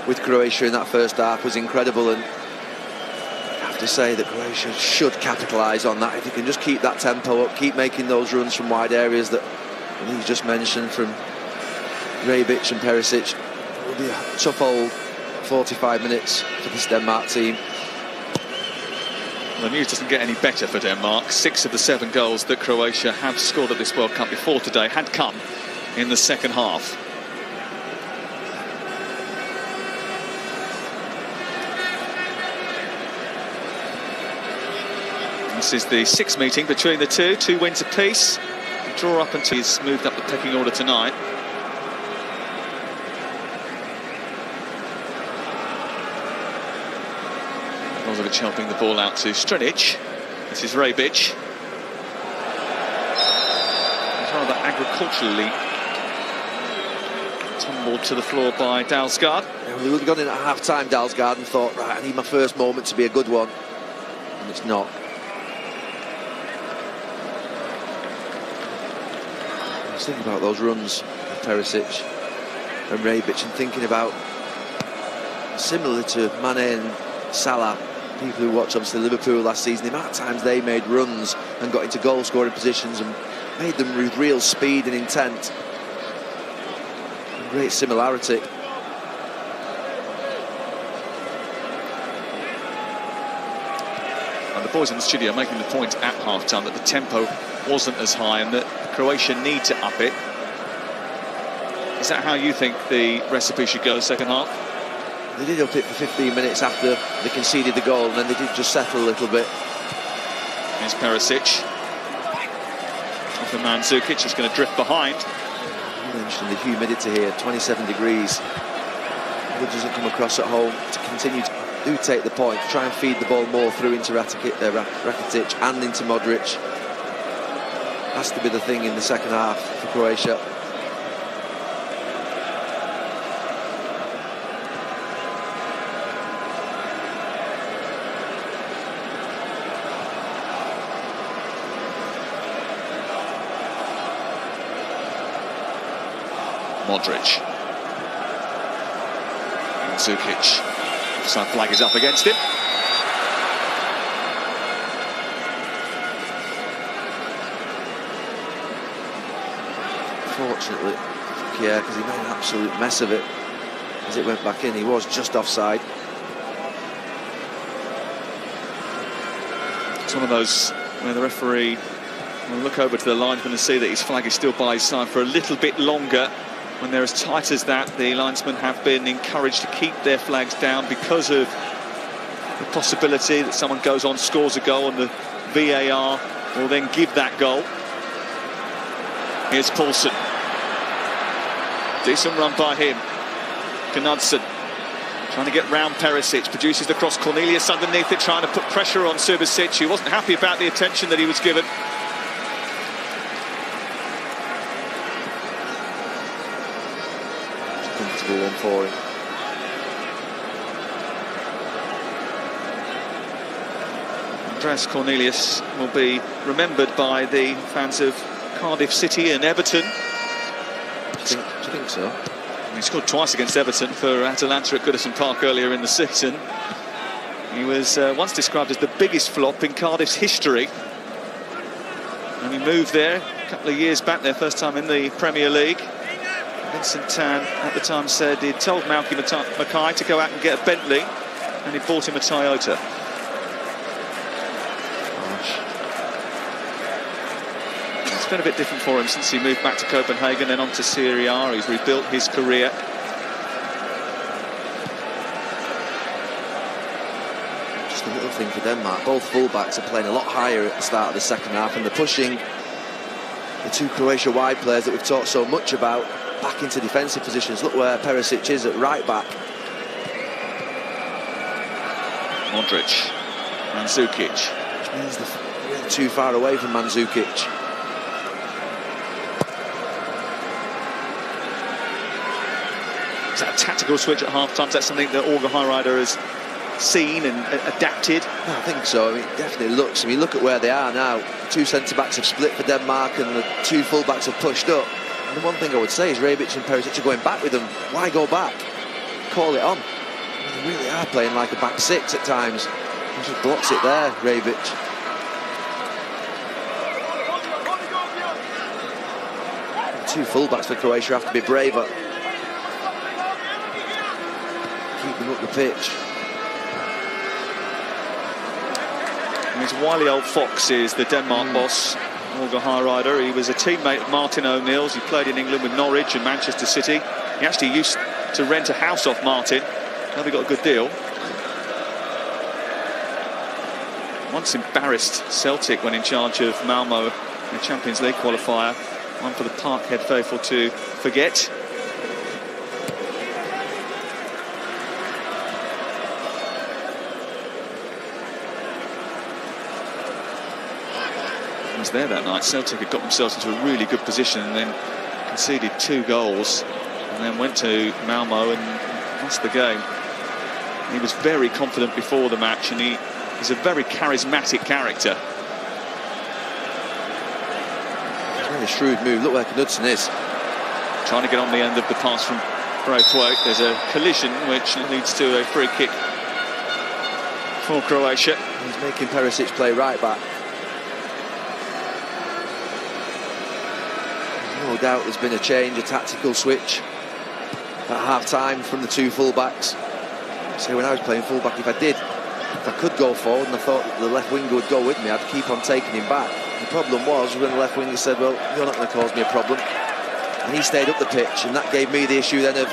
with Croatia in that first half was incredible. And I have to say that Croatia should capitalise on that. If you can just keep that tempo up, keep making those runs from wide areas that you just mentioned from Rebic and Perisic, it will be a tough old 45 minutes for this Denmark team. The news doesn't get any better for Denmark. 6 of the 7 goals that Croatia have scored at this World Cup before today had come in the second half. This is the 6th meeting between the two. 2 wins apiece. The draw up until he's moved up the pecking order tonight. Brozovic helping the ball out to Strinic. This is Rebic. He's rather agriculturally tumbled to the floor by Dalsgaard. Yeah, well, he would have gone in at half-time, Dalsgaard, and thought, right, I need my first moment to be a good one. And it's not. I was thinking about those runs of Perisic and Rebic and thinking about, similar to Mane and Salah, people who watched obviously Liverpool last season, the amount of times they made runs and got into goal scoring positions and made them with real speed and intent. Great similarity. And the boys in the studio making the point at half-time that the tempo wasn't as high and that Croatia need to up it. Is that how you think the recipe should go second half? They did up it for 15 minutes after they conceded the goal, and then they did just settle a little bit. Here's Perisic. Off the man Zukic is going to drift behind. You mentioned the humidity here, 27 degrees. It doesn't come across at home. To continue to take the point, try and feed the ball more through into Rakitic and into Modric. Has to be the thing in the second half for Croatia. Modric. And Zukic. Offside flag is up against him. Fortunately, yeah, because he made an absolute mess of it as it went back in. He was just offside. It's one of those where the referee will look over to the linesman and see that his flag is still by his side for a little bit longer. When they're as tight as that, the linesmen have been encouraged to keep their flags down because of the possibility that someone goes on, scores a goal, and the VAR will then give that goal. Here's Paulsen. Decent run by him. Knudsen trying to get round Perisic, produces the cross. Cornelius underneath it, trying to put pressure on Subasic, who wasn't happy about the attention that he was given. Comfortable one for him. Andreas Cornelius will be remembered by the fans of Cardiff City and Everton. Do you think so? He scored twice against Everton for Atalanta at Goodison Park earlier in the season. He was once described as the biggest flop in Cardiff's history. And he moved there a couple of years back, their first time in the Premier League. Vincent Tan at the time said he'd told Malky Mackay to go out and get a Bentley, and he bought him a Toyota. It's been a bit different for him since he moved back to Copenhagen, then on to Serie A. He's rebuilt his career. Just a little thing for Denmark. Both fullbacks are playing a lot higher at the start of the second half, and they're pushing the two Croatia wide players that we've talked so much about back into defensive positions. Look where Perisic is at right back. Modric, Mandzukic. Which means they're really too far away from Mandzukic. Is that a tactical switch at half-time? Is that something that Orga Heireider has seen and adapted? I think so. I mean, it definitely looks. I mean, look at where they are now. Two centre-backs have split for Denmark and the two full-backs have pushed up. And the one thing I would say is Rebic and Perisic are going back with them. Why go back? Call it on. They really are playing like a back six at times. He just blocks it there, Rebic. The two full-backs for Croatia have to be braver. Keeping up the pitch. And his wily old fox is the Denmark boss, Orga Heireider. He was a teammate of Martin O'Neill's. He played in England with Norwich and Manchester City. He actually used to rent a house off Martin. Now he got a good deal. Once embarrassed Celtic when in charge of Malmo in the Champions League qualifier. One for the Parkhead faithful to forget. Was there that night. Celtic had got themselves into a really good position and then conceded 2 goals and then went to Malmo and lost the game. He was very confident before the match and he's a very charismatic character. Very shrewd move. Look where Knudsen is. Trying to get on the end of the pass from Braithwaite. There's a collision which leads to a free kick for Croatia. He's making Perisic play right back. No doubt there's been a change, a tactical switch at half-time from the two full-backs. So when I was playing full-back, if I could go forward and I thought the left winger would go with me, I'd keep on taking him back. The problem was when the left winger said, well, you're not going to cause me a problem. And he stayed up the pitch, and that gave me the issue then of,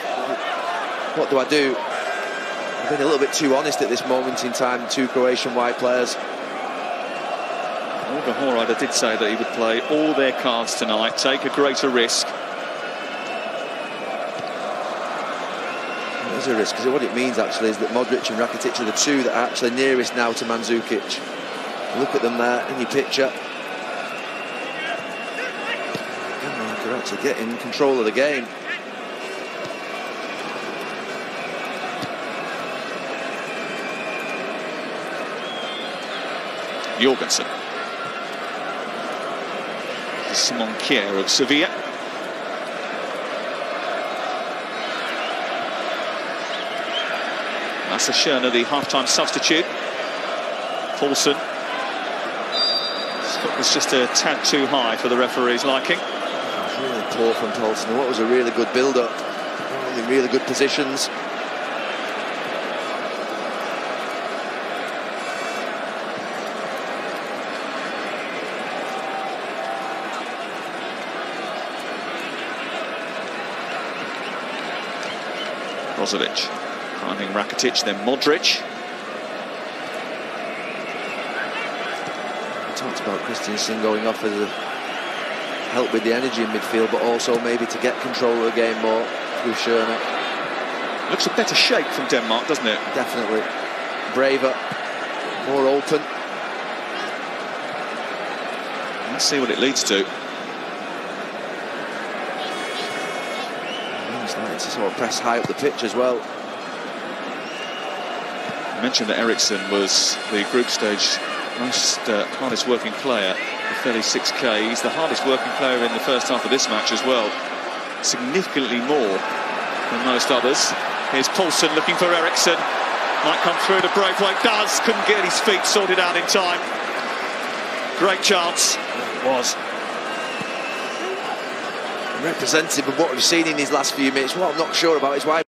what do I do? I've been a little bit too honest at this moment in time, two Croatian wide players. Orga Heireider did say that he would play all their cards tonight, take a greater risk. It is a risk, because what it means actually is that Modric and Rakitic are the two that are actually nearest now to Mandzukic. Look at them there in your picture. Denmark are actually getting control of the game. Jorgensen. Simon Kjær of Sevilla. Lasse Schöne, the half-time substitute. Poulsen. Foot was just a tad too high for the referee's liking. Really poor from Poulsen. What was a really good build-up. Really good positions. Brozovic finding Rakitic, then Modric. We talked about Christensen going off as a help with the energy in midfield, but also maybe to get control of the game more through Schöne. Looks a better shape from Denmark, doesn't it? Definitely. Braver, more open. Let's see what it leads to. Starting to sort of press high up the pitch as well. I mentioned that Eriksson was the group stage most hardest working player with 36k. He's the hardest working player in the first half of this match as well. Significantly more than most others. Here's Poulsen looking for Eriksson. Might come through to Braithwaite. Does. Couldn't get his feet sorted out in time. Great chance. It was. Representative of what we've seen in these last few minutes. What I'm not sure about is why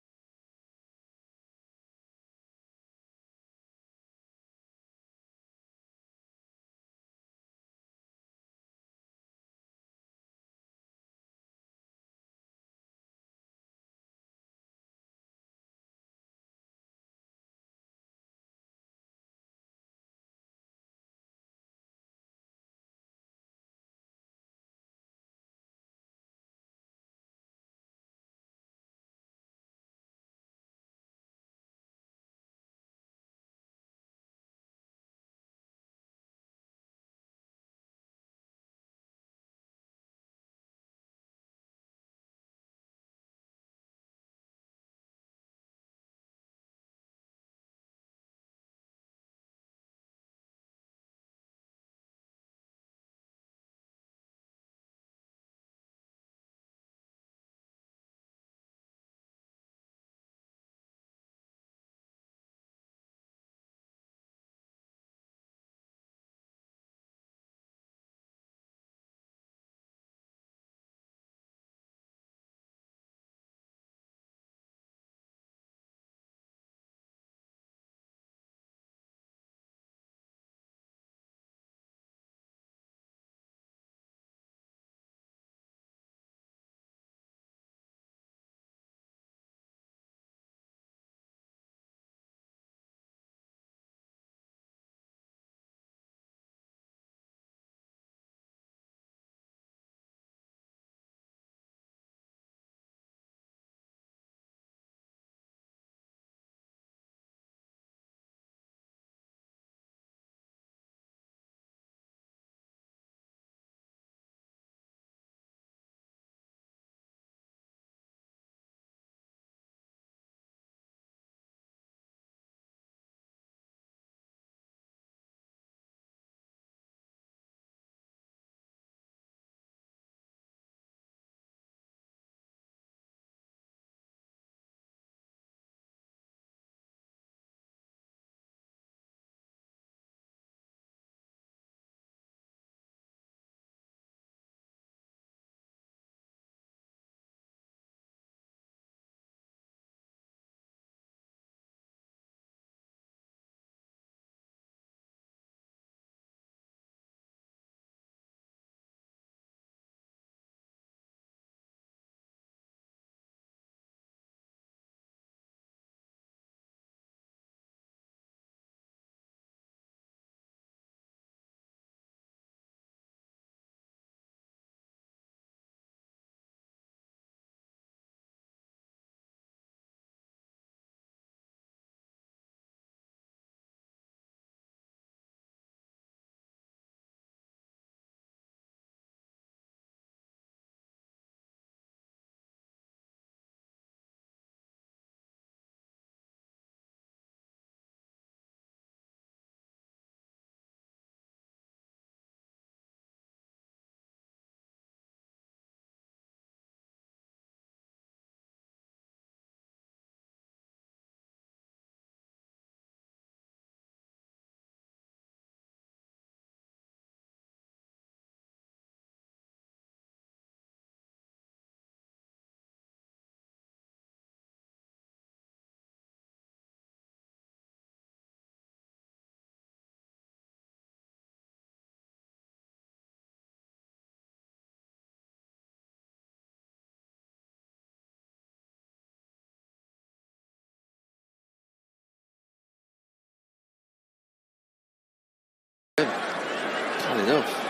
enough.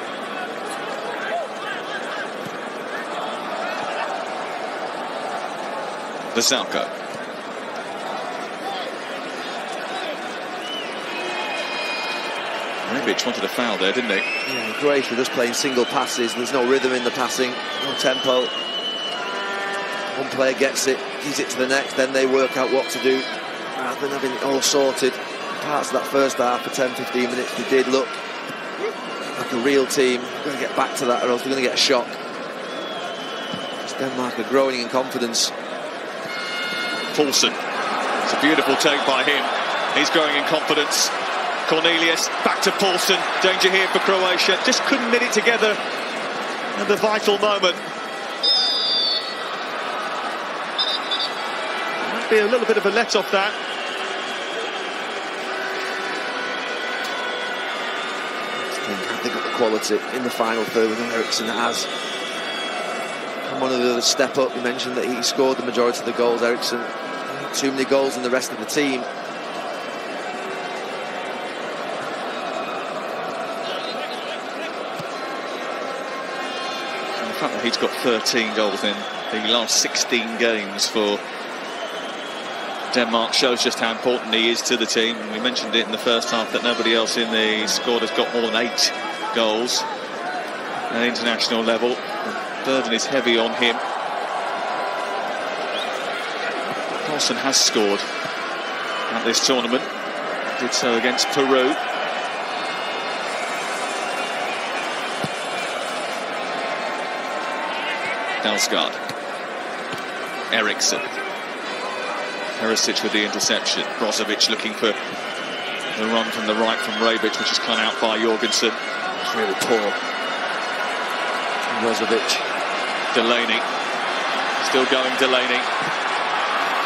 Vasalko. Rebic wanted a foul there, didn't he? Yeah, Croatia just playing single passes. There's no rhythm in the passing, no tempo. One player gets it, gives it to the next, then they work out what to do rather than having it all sorted. Parts of that first half for 10-15 minutes, they did look like a real team. They're going to get back to that or else they're going to get a shock. Denmark are growing in confidence. Paulsen. It's a beautiful take by him. He's growing in confidence. Cornelius back to Paulsen. Danger here for Croatia. Just couldn't knit it together at the vital moment. Might be a little bit of a let off that. Have they got the quality in the final third with Eriksson has? And one of the others step up. You mentioned that he scored the majority of the goals, Eriksson. Too many goals in the rest of the team. And the fact that he's got 13 goals in the last 16 games for Denmark shows just how important he is to the team. And we mentioned it in the first half that nobody else in the squad has got more than 8 goals at international level. The burden is heavy on him. Paulsen has scored at this tournament. Did so against Peru. Dalsgaard. Eriksson. Perisic with the interception. Brozovic looking for the run from the right from Rebic, which is cut out by Jorgensen. It's really poor. Brozovic. Delaney. Still going, Delaney.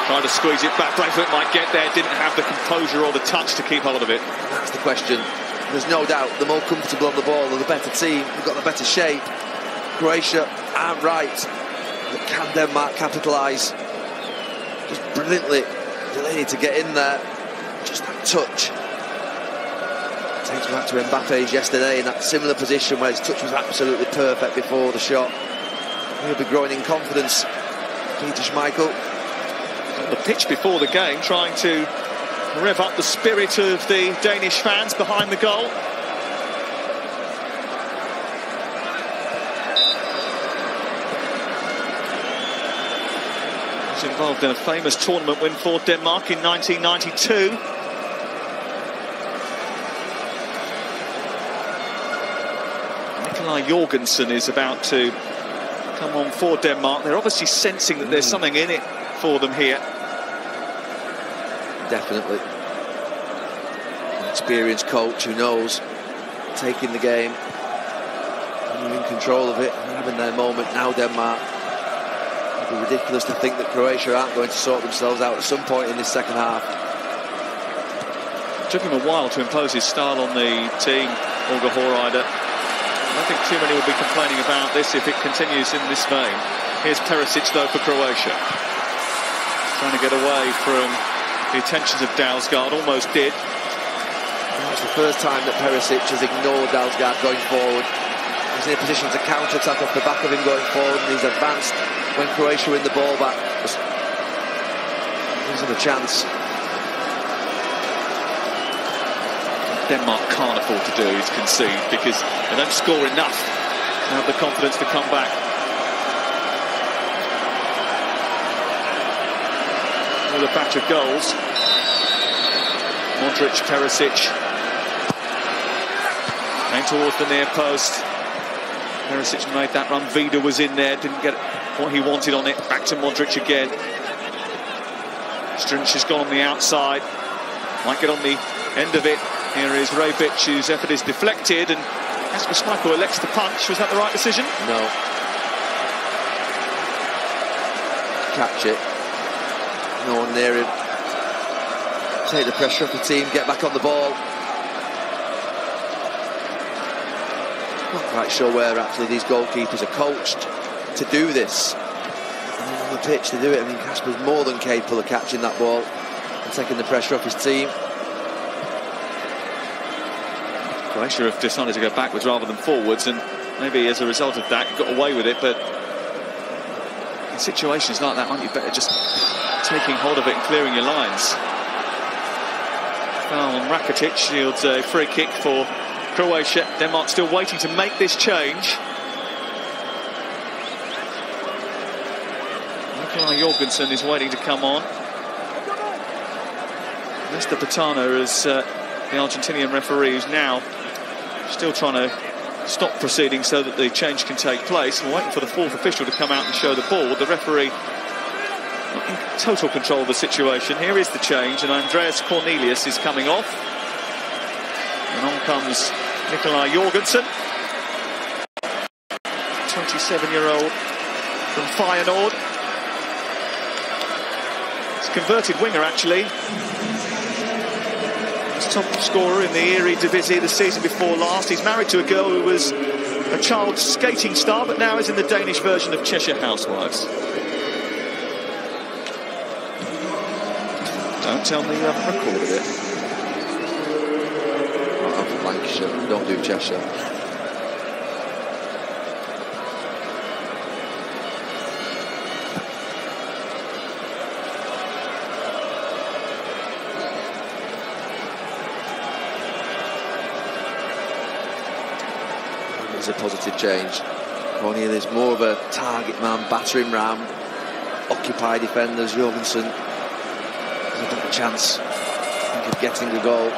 Trying to squeeze it back. Braithwaite might get there. Didn't have the composure or the touch to keep hold of it. And that's the question. There's no doubt the more comfortable on the ball, they're the better team. They've got the better shape. Croatia aren't right. But can Denmark capitalise? Just brilliantly. Delaney to get in there. Just that touch. Takes back to Mbappe's yesterday in that similar position where his touch was absolutely perfect before the shot. He'll be growing in confidence. Peter Schmeichel. On the pitch before the game, trying to rev up the spirit of the Danish fans behind the goal. He was involved in a famous tournament win for Denmark in 1992. Nikolaj Jorgensen is about to come on for Denmark. They're obviously sensing that there's something in it for them here. Definitely. An experienced coach who knows taking the game and in control of it and having their moment. Now Denmark. It'd be ridiculous to think that Croatia aren't going to sort themselves out at some point in this second half. It took him a while to impose his style on the team, Olga Horeider. I don't think too many will be complaining about this if it continues in this vein. Here's Perisic though for Croatia. Trying to get away from the attentions of Dalsgaard, almost did. It's the first time that Perisic has ignored Dalsgaard going forward. He's in a position to counter-attack off the back of him going forward, and he's advanced when Croatia win the ball back. Gives him a chance. Denmark can't afford to do is concede, because they don't score enough to have the confidence to come back. With a batch of goals. Modric, Perisic. Came towards the near post. Perisic made that run. Vida was in there, didn't get what he wanted on it. Back to Modric again. Strunch has gone on the outside. Might get on the end of it. Here is Rebic, whose effort is deflected, and Kasper Schmeichel elects to punch. Was that the right decision? No. Catch it. No one near him. Take the pressure off the team, get back on the ball. Not quite sure where actually these goalkeepers are coached to do this. And on the pitch to do it, I mean, Kasper's more than capable of catching that ball and taking the pressure off his team. Croatia have decided to go backwards rather than forwards, and maybe as a result of that, you got away with it. But in situations like that, aren't you better just taking hold of it and clearing your lines? Foul on Rakitic yields a free kick for Croatia. Denmark still waiting to make this change. Nikolaj Jorgensen is waiting to come on. Mr. Patano is the Argentinian referee, who's now still trying to stop proceedings so that the change can take place. We're waiting for the fourth official to come out and show the ball. The referee not in total control of the situation. Here is the change, and Andreas Cornelius is coming off. And on comes Nikolaj Jorgensen, 27-year-old from Feyenoord. He's a converted winger, actually. He's top scorer in the Eredivisie the season before last. He's married to a girl who was a child skating star, but now is in the Danish version of Cheshire Housewives. Don't tell me you haven't recorded it. I'm from Lancashire, don't do Cheshire. It's a positive change. Cornelius is more of a target man, battering ram, occupy defenders. Jorgensen has a better chance, I think, of getting the goal.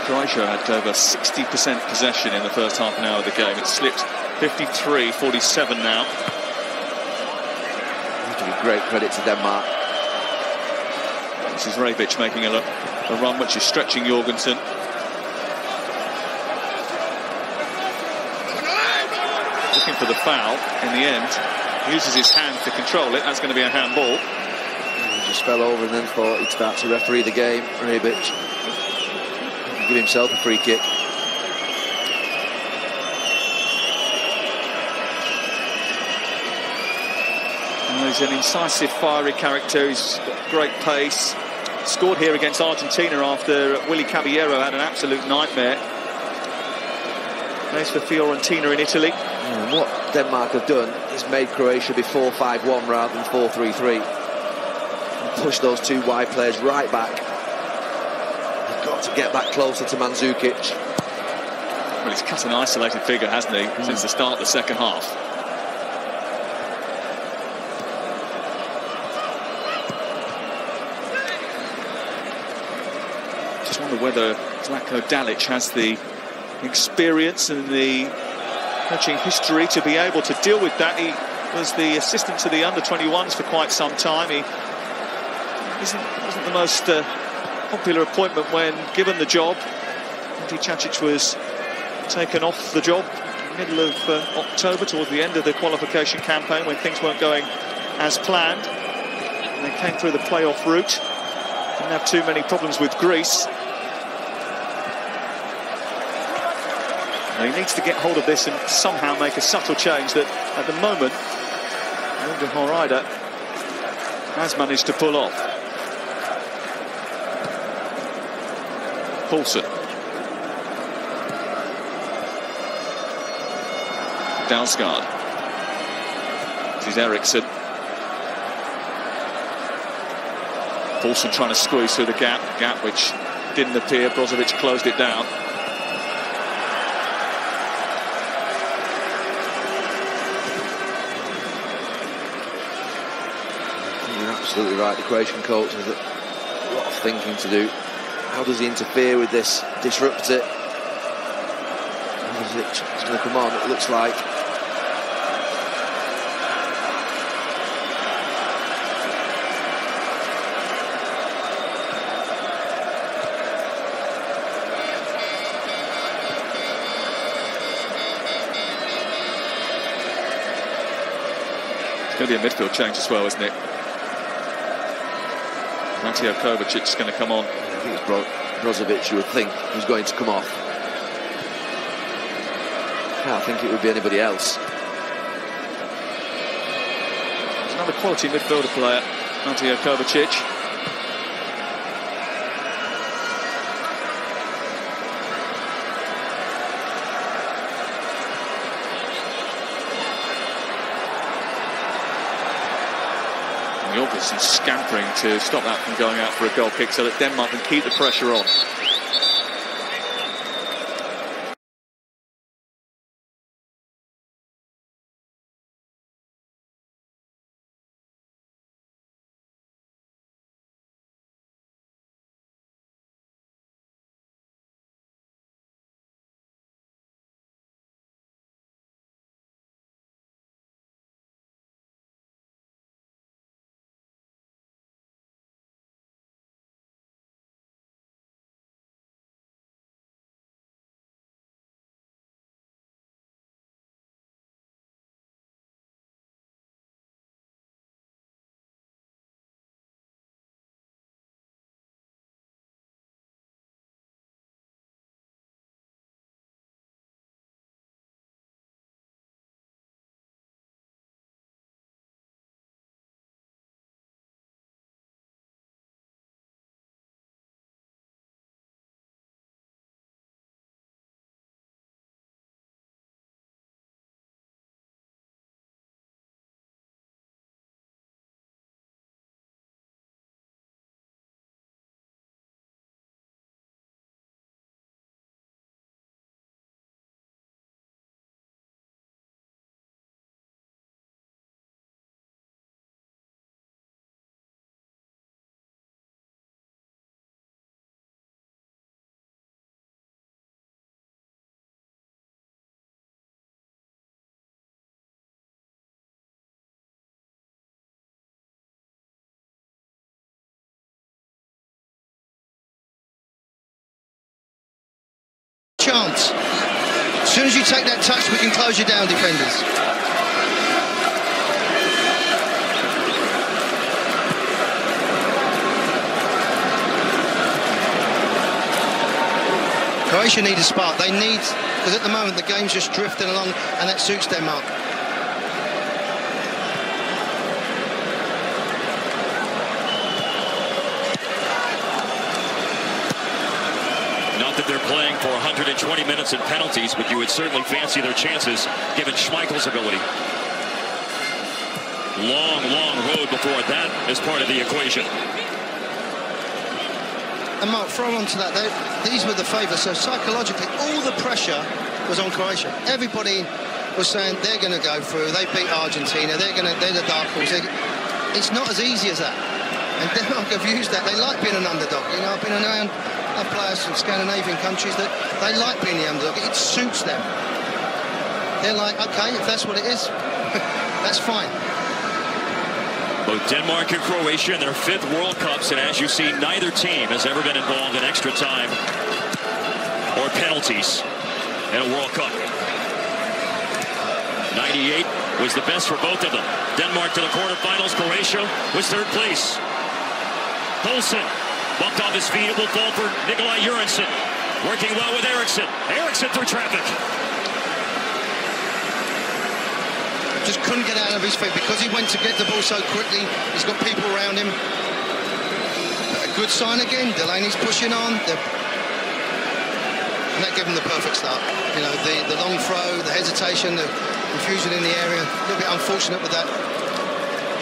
Croatia had over 60% possession in the first half an hour of the game. It slipped 53-47 now. Great credit to Denmark. This is Rebic making a run which is stretching Jorgensen. Looking for the foul. In the end, uses his hand to control it. That's going to be a handball. He just fell over and then thought he'd start to referee the game. Rebic give himself a free kick. He's an incisive, fiery character. He's got great pace. Scored here against Argentina after Willy Caballero had an absolute nightmare. Plays for Fiorentina in Italy. And what Denmark have done is made Croatia be 4-5-1 rather than 4-3-3. And push those two wide players right back. They've got to get back closer to Mandzukic. Well, he's cut an isolated figure, hasn't he, since the start of the second half. Whether Zlatko Dalic has the experience and the coaching history to be able to deal with that. He was the assistant to the under-21s for quite some time. He wasn't the most popular appointment when given the job. Andy Čačić was taken off the job in the middle of October, towards the end of the qualification campaign, when things weren't going as planned. And they came through the playoff route. Didn't have too many problems with Greece. He needs to get hold of this and somehow make a subtle change that, at the moment, Linda Horaida has managed to pull off. Poulsen. Dalsgaard. This is Eriksson. Poulsen trying to squeeze through the gap which didn't appear. Brozovic closed it down. Absolutely right, the Croatian coach has a lot of thinking to do. How does he interfere with this, disrupt it? It's going to come on, it looks like. It's going to be a midfield change as well, isn't it? Mateo Kovacic is going to come on. I think it's Brozovic, you would think, who's going to come off. can't think it would be anybody else. There's another quality midfielder player, Mateo Kovacic. And obviously scampering to stop that from going out for a goal kick so that Denmark can keep the pressure on. Chance. As soon as you take that touch, we can close you down, defenders. Croatia need a spark. They need, because at the moment the game's just drifting along, and that suits Denmark. They're playing for 120 minutes in penalties, but you would certainly fancy their chances given Schmeichel's ability. Long, long road before that is part of the equation. And Mark, throw on to that, these were the favourites, so psychologically all the pressure was on Croatia. Everybody was saying they're going to go through, they beat Argentina, they're the dark horse. It's not as easy as that. And Denmark have used that. They like being an underdog. You know, I've been around players from Scandinavian countries that they like being the underdog. It suits them. They're like, okay, if that's what it is, that's fine. Both Denmark and Croatia in their 5th World Cups, and as you see, neither team has ever been involved in extra time or penalties in a World Cup. 98 was the best for both of them. Denmark to the quarterfinals. Croatia was 3rd place. Poulsen bumped off his feet. It will fall for Nikolai Jurgensen. Working well with Eriksson. Eriksson through traffic. Just couldn't get out of his feet because he went to get the ball so quickly. He's got people around him. A good sign again. Delaney's pushing on. And that gave him the perfect start. You know, the long throw, the hesitation, the confusion in the area. A little bit unfortunate with that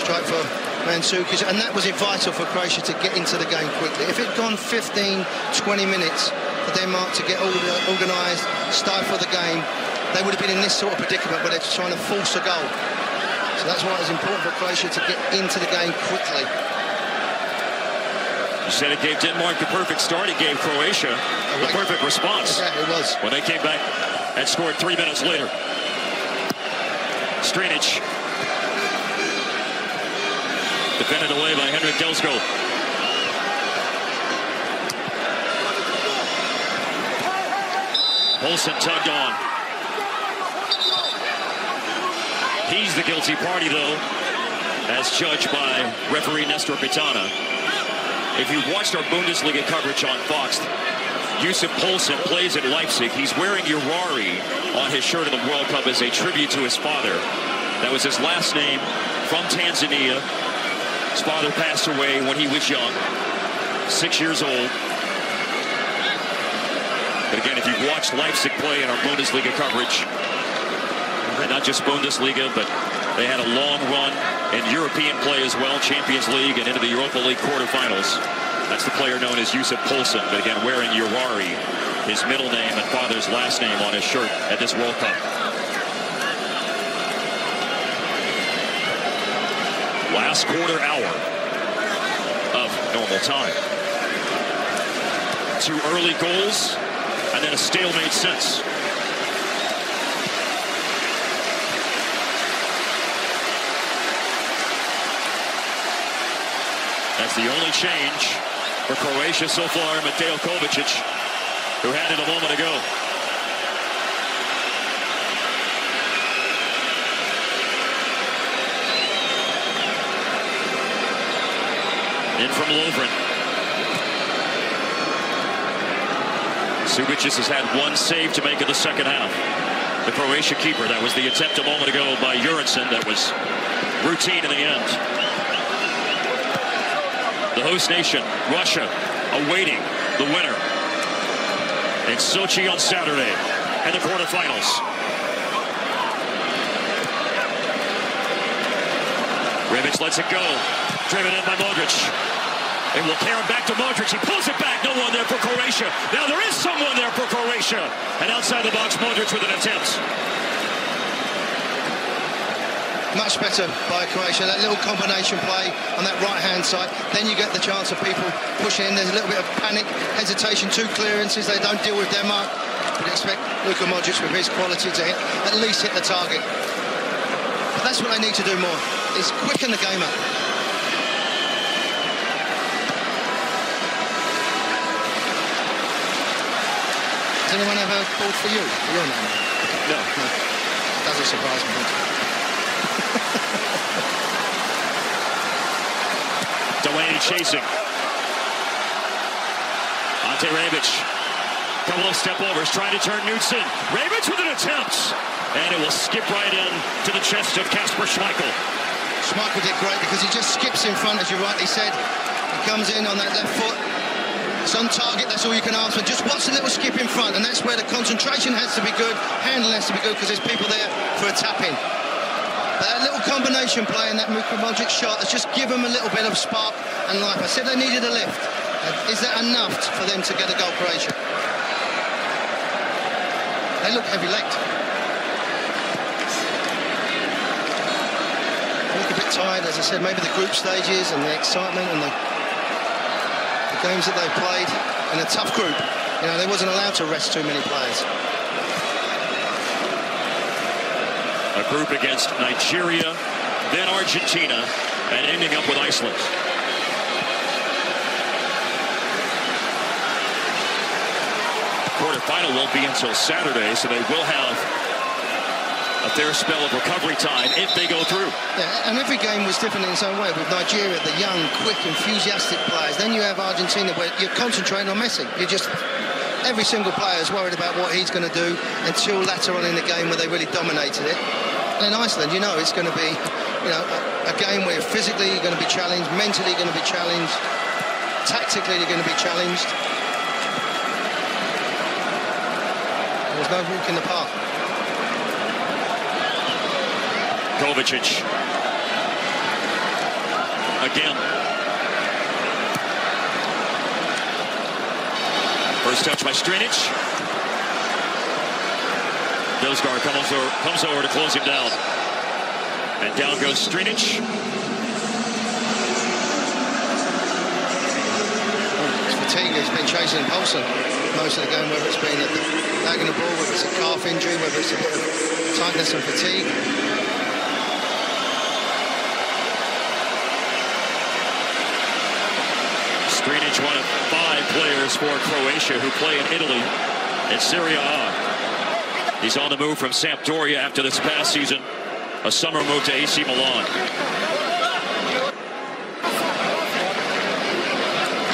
strike for Mandzukic, and that was vital for Croatia to get into the game quickly. If it had gone 15, 20 minutes for Denmark to get organised, stifle the game, they would have been in this sort of predicament where they're trying to force a goal. So that's why it was important for Croatia to get into the game quickly. You said it gave Denmark the perfect start. It gave Croatia the perfect response. Yeah, it was. When they came back and scored 3 minutes later. Strinic. Defended away by Henrik Delsko. Poulsen tugged on. He's the guilty party, though, as judged by referee Nestor Pitana. If you've watched our Bundesliga coverage on Fox, Yusuf Poulsen plays at Leipzig. He's wearing Urari on on his shirt in the World Cup as a tribute to his father. That was his last name, from Tanzania. His father passed away when he was young, 6 years old. But again, if you've watched Leipzig play in our Bundesliga coverage, and not just Bundesliga, but they had a long run in European play as well, Champions League and into the Europa League quarterfinals. That's the player known as Yusuf Poulsen, but again, wearing Urari, his middle name and father's last name on his shirt at this World Cup. Last quarter hour of normal time. 2 early goals and then a stalemate since. That's the only change for Croatia so far. Mateo Kovacic, who had it a moment ago. In from Lovren. Subic has had 1 save to make in the second half. The Croatia keeper, that was the attempt a moment ago by Jurinsson. That was routine in the end. The host nation, Russia, awaiting the winner in Sochi on Saturday in the quarterfinals. Rebic lets it go. Driven in by Modric. They will carry it back to Modric. He pulls it back. No one there for Croatia. Now there is someone there for Croatia. And outside the box, Modric with an attempt. Much better by Croatia. That little combination play on that right-hand side. Then you get the chance of people pushing in. There's a little bit of panic, hesitation, 2 clearances. They don't deal with Denmark. But expect Luka Modric with his quality to at least hit the target. But that's what they need to do more, is quicken the game up. Has anyone ever called for you? Your name? No. Doesn't surprise me. Delaney chasing. Ante Rebic. Couple of step overs, trying to turn Knudsen. Rebic with an attempt. And it will skip right in to the chest of Kasper Schmeichel. Schmeichel did great because he just skips in front, as you rightly said. He comes in on that left foot. It's on target, that's all you can ask for. Just watch the little skip in front, and that's where the concentration has to be good, handling has to be good, because there's people there for a tap-in. But that little combination play and that Luka Modric shot has just given them a little bit of spark and life. I said they needed a lift. Is that enough for them to get a goal, Croatia? They look heavy-legged. They look a bit tired, as I said, maybe the group stages and the excitement and the games that they've played in a tough group. You know, they wasn't allowed to rest too many players. A group against Nigeria, then Argentina, and ending up with Iceland. Quarterfinal won't be until Saturday, so they will have a fair spell of recovery time if they go through. Yeah, and every game was different in its own way. With Nigeria, the young, quick, enthusiastic players. Then you have Argentina, where you're concentrating on Messi. You're just... Every single player is worried about what he's going to do until later on in the game where they really dominated it. And in Iceland, you know, it's going to be, you know, a game where physically you're going to be challenged, mentally you're going to be challenged, tactically you're going to be challenged. There's no walk in the park. Kovacic. Again. First touch by Strinic. Delsgaard comes over to close him down. And down goes Strinic. Fatigue has been chasing Poulsen most of the game, whether it's been at the lag in the ball, whether it's a calf injury, whether it's a bit of tightness and fatigue. Strinic, one of 5 players for Croatia who play in Italy in Serie A. He's on the move from Sampdoria after this past season, a summer move to AC Milan.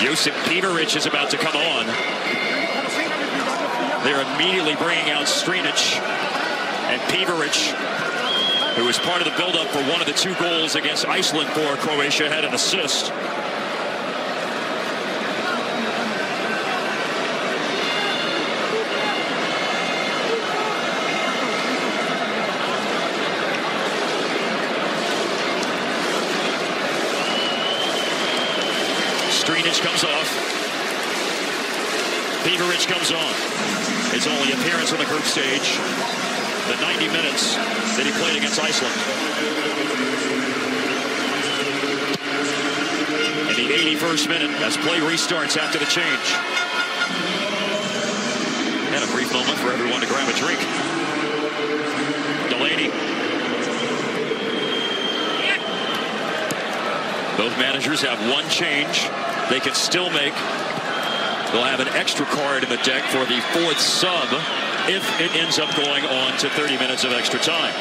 Josip Peteric is about to come on. They're immediately bringing out Strinic. Pivaric, who was part of the build-up for one of the 2 goals against Iceland for Croatia, had an assist. Comes off. Pivaric comes on. His only appearance on the group stage. The 90 minutes that he played against Iceland. In the 81st minute, as play restarts after the change. And a brief moment for everyone to grab a drink. Delaney. Both managers have 1 change. They can still make. They'll have an extra card in the deck for the 4th sub if it ends up going on to 30 minutes of extra time.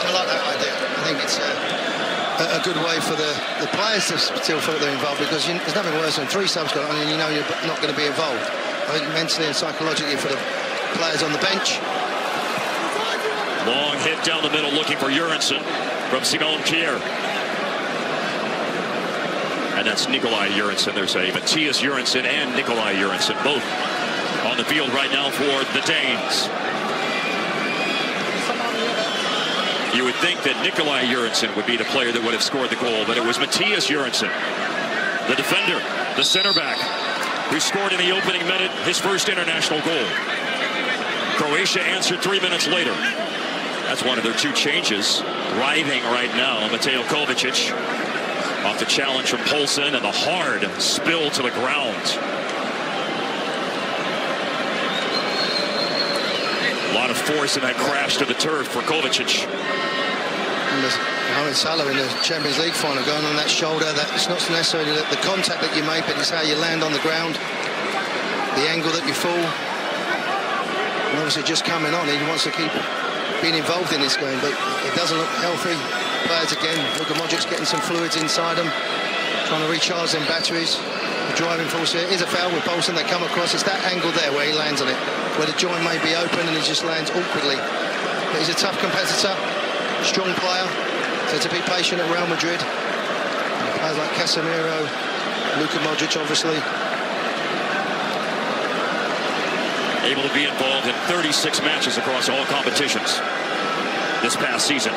I like that idea. I think it's a good way for the players to still feel they're involved, because there's nothing worse than 3 subs going on and you know you're not going to be involved. I think mentally and psychologically for the players on the bench. Long hit down the middle looking for Jurgensen from Simon Kjær. And that's Nikolai Jurgensen. There's a Mathias Jurgensen and Nikolai Jurgensen, both on the field right now for the Danes. You would think that Nikolai Jurgensen would be the player that would have scored the goal, but it was Mathias Jurgensen, the defender, the center back, who scored in the opening minute his first international goal. Croatia answered 3 minutes later. That's one of their 2 changes. Writhing right now, Mateo Kovacic. Off the challenge from Poulsen and the hard spill to the ground. A lot of force in that crash to the turf for Kovacic. Mohamed Salah in the Champions League final going on that shoulder. It's not necessarily the contact that you make, but it's how you land on the ground, the angle that you fall. And obviously just coming on, he wants to keep being involved in this game, but it doesn't look healthy. Players again, Luka Modric's getting some fluids inside them, trying to recharge them batteries. The driving force here is a foul with Poulsen. They come across. It's that angle there where he lands on it, where the joint may be open and he just lands awkwardly. But he's a tough competitor, strong player. So to be patient at Real Madrid, and players like Casemiro, Luka Modric, obviously. Able to be involved in 36 matches across all competitions this past season.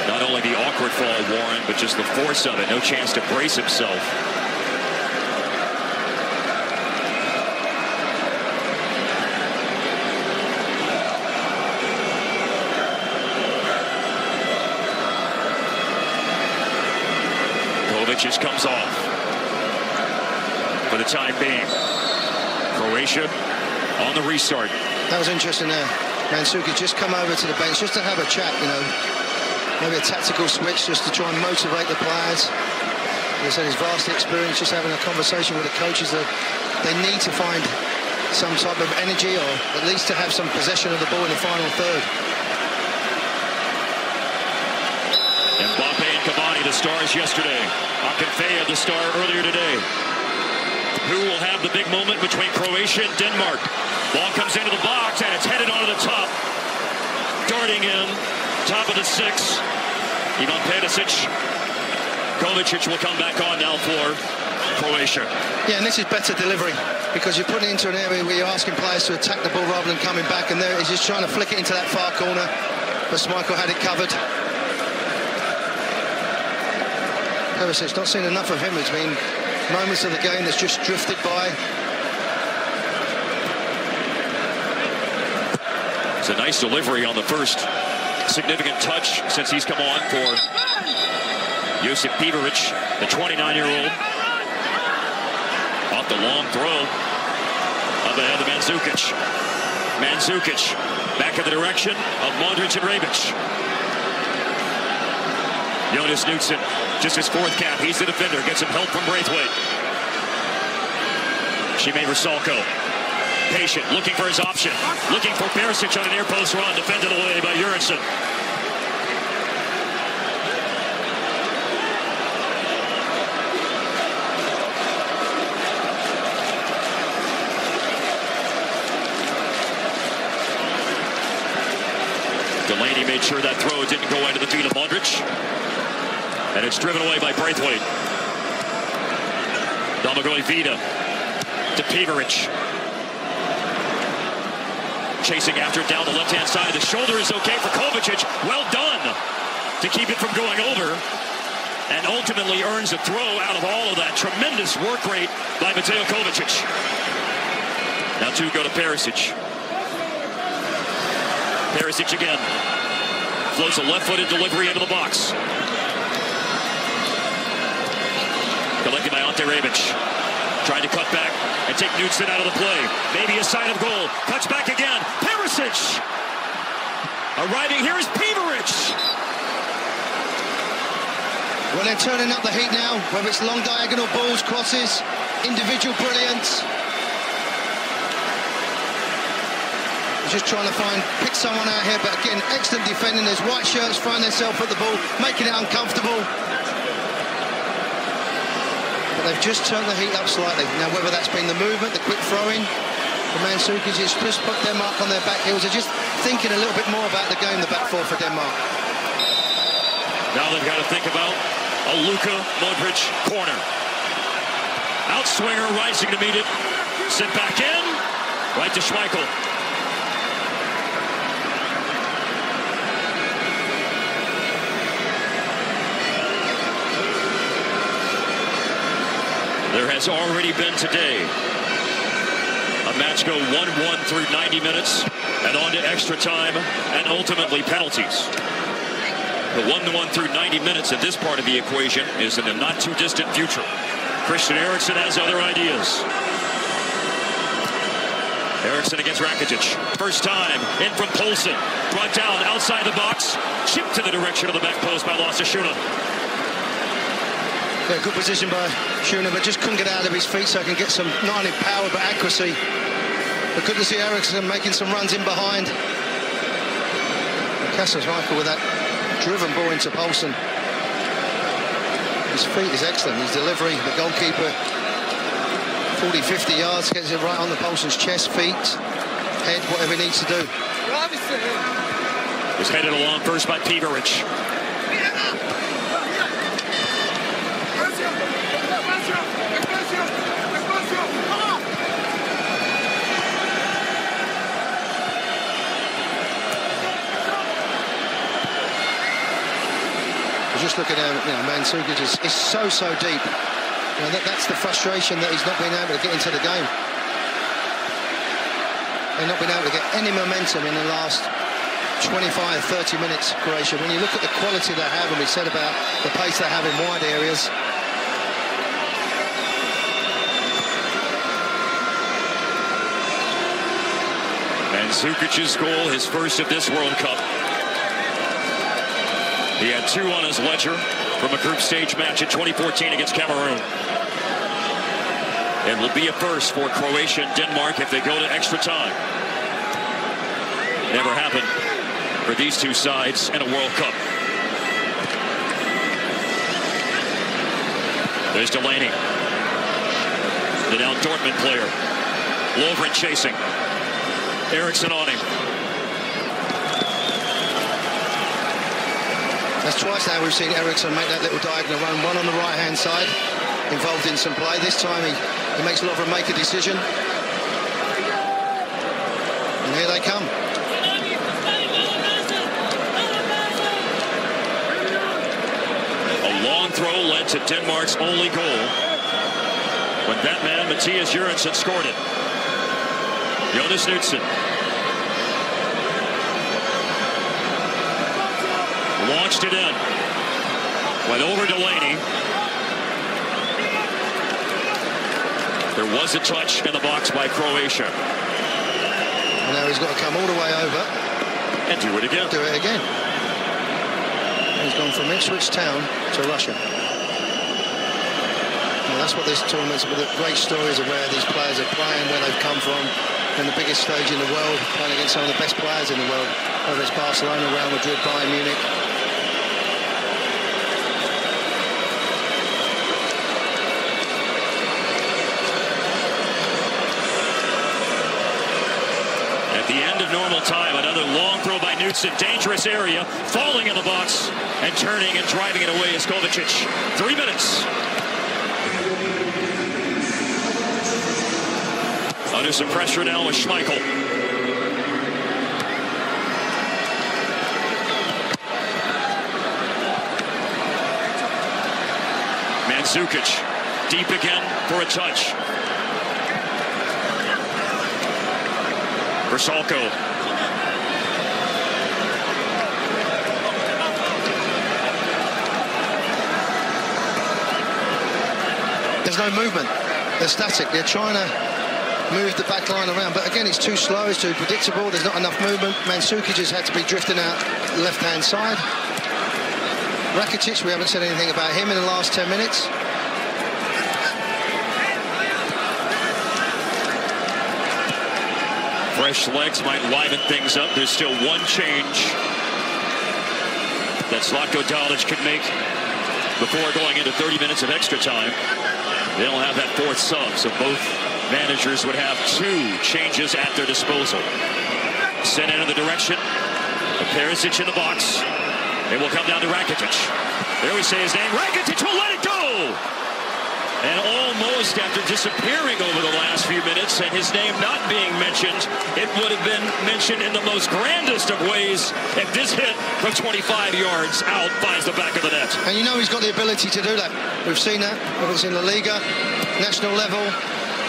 Not only the awkward fall, Warren, but just the force of it. No chance to brace himself. Kovacic comes off for the time being. Croatia on the restart. That was interesting there. Mandzukic just come over to the bench just to have a chat, you know. Maybe a tactical switch just to try and motivate the players. As I said, his vast experience, just having a conversation with the coaches that they need to find some type of energy, or at least to have some possession of the ball in the final third. Mbappe and Cavani, the stars yesterday. Akinfeev, the star earlier today. Who will have the big moment between Croatia and Denmark? Ball comes into the box and it's headed onto the top. Darting in, top of the 6. Ivan Perisic. Kovacic will come back on now for Croatia. Yeah, and this is better delivery, because you're putting it into an area where you're asking players to attack the ball rather than coming back, and there he's just trying to flick it into that far corner. But Schmeichel had it covered. Perisic, not seen enough of him. It's been moments of the game that's just drifted by. It's a nice delivery on the first significant touch since he's come on for Josip Pivaric, the 29-year-old. Off the long throw. Up ahead of Mandzukic. Mandzukic back in the direction of Modric and Rebic. Jonas Knudsen, just his 4th cap. He's the defender. Gets some help from Braithwaite. Shime Vrsaljko, patient, looking for his option. Looking for Perisic on an near post run. Defended away by Jurgensen. made sure that throw didn't go into the feet of Modric. And it's driven away by Braithwaite. Domagoj Vida to Pivaric. Chasing after it down the left-hand side. The shoulder is okay for Kovacic. Well done to keep it from going over. And ultimately earns a throw out of all of that. Tremendous work rate by Mateo Kovacic. Now two go to Perisic. Perisic again. Floats a left-footed delivery into the box. Collected by Ante Rebic. Trying to cut back and take Knudsen out of the play. Maybe a sign of goal. Cuts back again. Perisic! Arriving here is Pivaric. Well, they're turning up the heat now, whether it's long diagonal balls, crosses, individual brilliance. Just trying to pick someone out here, but again, excellent defending. There's white shirts find themselves at the ball, making it uncomfortable. But they've just turned the heat up slightly. Now, whether that's been the movement, the quick throwing, the Mandzukic has just put Denmark on their back heels. They're just thinking a little bit more about the game, the back four for Denmark. Now they've got to think about a Luka Modric corner. Outswinger rising to meet it. Sit back in. Right to Schmeichel. There has already been today a match go 1-1 through 90 minutes and on to extra time and ultimately penalties. The 1-1 through 90 minutes at this part of the equation is in the not too distant future. Christian Eriksen has other ideas. Eriksen against Rakitic. First time in from Poulsen. Brought down outside the box. Chipped to the direction of the back post by Lasse Schöne. Yeah, good position by Schöne, but just couldn't get out of his feet so he can get some, not only power but accuracy. But good to see Eriksen making some runs in behind. Kasper Schmeichel with that driven ball into Poulsen. His feet is excellent. His delivery, the goalkeeper, 40, 50 yards, gets it right on the Poulsen's chest, feet, head, whatever he needs to do. Was headed along first by Pivaric. Just looking at Mandzukic is so deep. That's the frustration that he's not been able to get into the game. They've not been able to get any momentum in the last 25, 30 minutes, Croatia. When you look at the quality they have, and we said about the pace they have in wide areas. Mandzukic's goal, his first of this World Cup. He had two on his ledger from a group stage match in 2014 against Cameroon. It will be a first for Croatia and Denmark if they go to extra time. Never happened for these two sides in a World Cup. There's Delaney. The now Dortmund player. Lovren chasing. Eriksen on him. That's twice now we've seen Eriksen make that little diagonal run, one on the right-hand side, involved in some play. This time he makes Lovren make a decision. And here they come. A long throw led to Denmark's only goal when that man, Mathias Jørgensen, scored it. Jonas Knudsen. Launched it in. Went over Delaney. There was a touch in the box by Croatia. And now he's got to come all the way over. And do it again. Do it again. He's gone from Ipswich Town to Russia. Well, that's what this tournament's about. The great stories of where these players are playing, where they've come from, and the biggest stage in the world, playing against some of the best players in the world, whether it's Barcelona, Real Madrid, Bayern Munich. At the end of normal time, another long throw by Knudsen. Eriksson, dangerous area, falling in the box and turning and driving it away is Kovacic. 3 minutes. Under some pressure now with Schmeichel. Mandzukic deep again for a touch. Versalco. There's no movement. They're static. They're trying to move the back line around, but again, it's too slow, it's too predictable, there's not enough movement. Mandzukic has had to be drifting out left-hand side. Rakitic, we haven't said anything about him in the last 10 minutes. Fresh legs might liven things up. There's still one change that Zlatko Dalic could make before going into 30 minutes of extra time. They'll have that fourth sub, so both managers would have 2 changes at their disposal. Sent in the direction of Perisic in the box. It will come down to Rakitic. There we say his name. Rakitic will let it go! And almost after disappearing over the last few minutes and his name not being mentioned, it would have been mentioned in the most grandest of ways if this hit from 25 yards out finds the back of the net. And you know he's got the ability to do that. We've seen that, whether it's in La Liga, national level.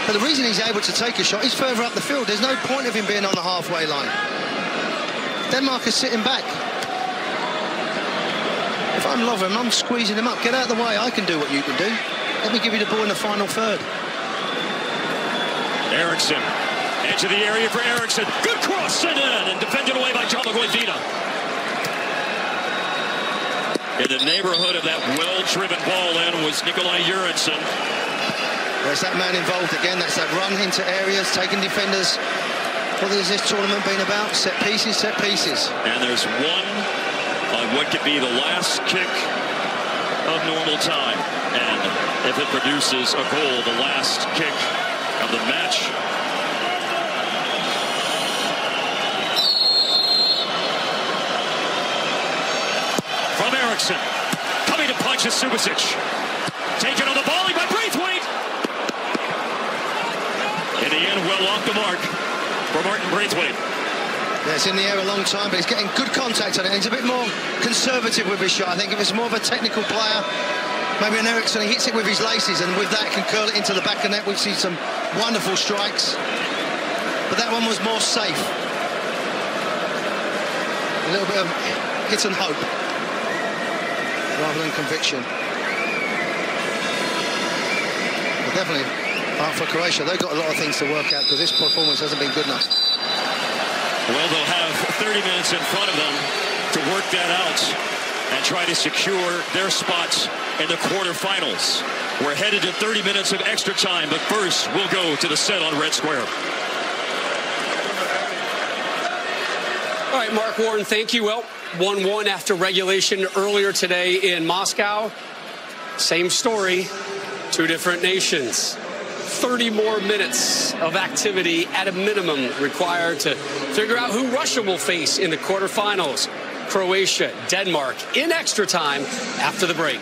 But the reason he's able to take a shot is further up the field. There's no point of him being on the halfway line. Denmark is sitting back. If I'm Lovren, I'm squeezing him up. Get out of the way. I can do what you can do. Let me give you the ball in the final third. Eriksson, edge of the area for Eriksson. Good cross sent in and defended away by John Vina. In the neighborhood of that well-driven ball in was Nikolai Jönsson. There's that man involved again. That's that run into areas, taking defenders. What has this tournament been about? Set pieces, set pieces. And there's one on what could be the last kick of normal time. And if it produces a goal, the last kick of the match. From Eriksson. Coming to punch is Subasic. Taken on the volley by Braithwaite. In the end, well off the mark for Martin Braithwaite. Yeah, it's in the air a long time, but he's getting good contact on it. He's a bit more conservative with his shot. I think if it's more of a technical player, maybe an Eriksson, he hits it with his laces, and with that can curl it into the back of the net. We've seen some wonderful strikes, but that one was more safe. A little bit of hit and hope rather than conviction. But definitely, for Croatia, they've got a lot of things to work out because this performance hasn't been good enough. Well, they'll have 30 minutes in front of them to work that out and try to secure their spots in the quarterfinals. We're headed to 30 minutes of extra time, but first we'll go to the set on Red Square. All right, Mark Warren, thank you. Well, 1-1 after regulation earlier today in Moscow. Same story, 2 different nations. 30 more minutes of activity at a minimum required to figure out who Russia will face in the quarterfinals. Croatia, Denmark in extra time after the break.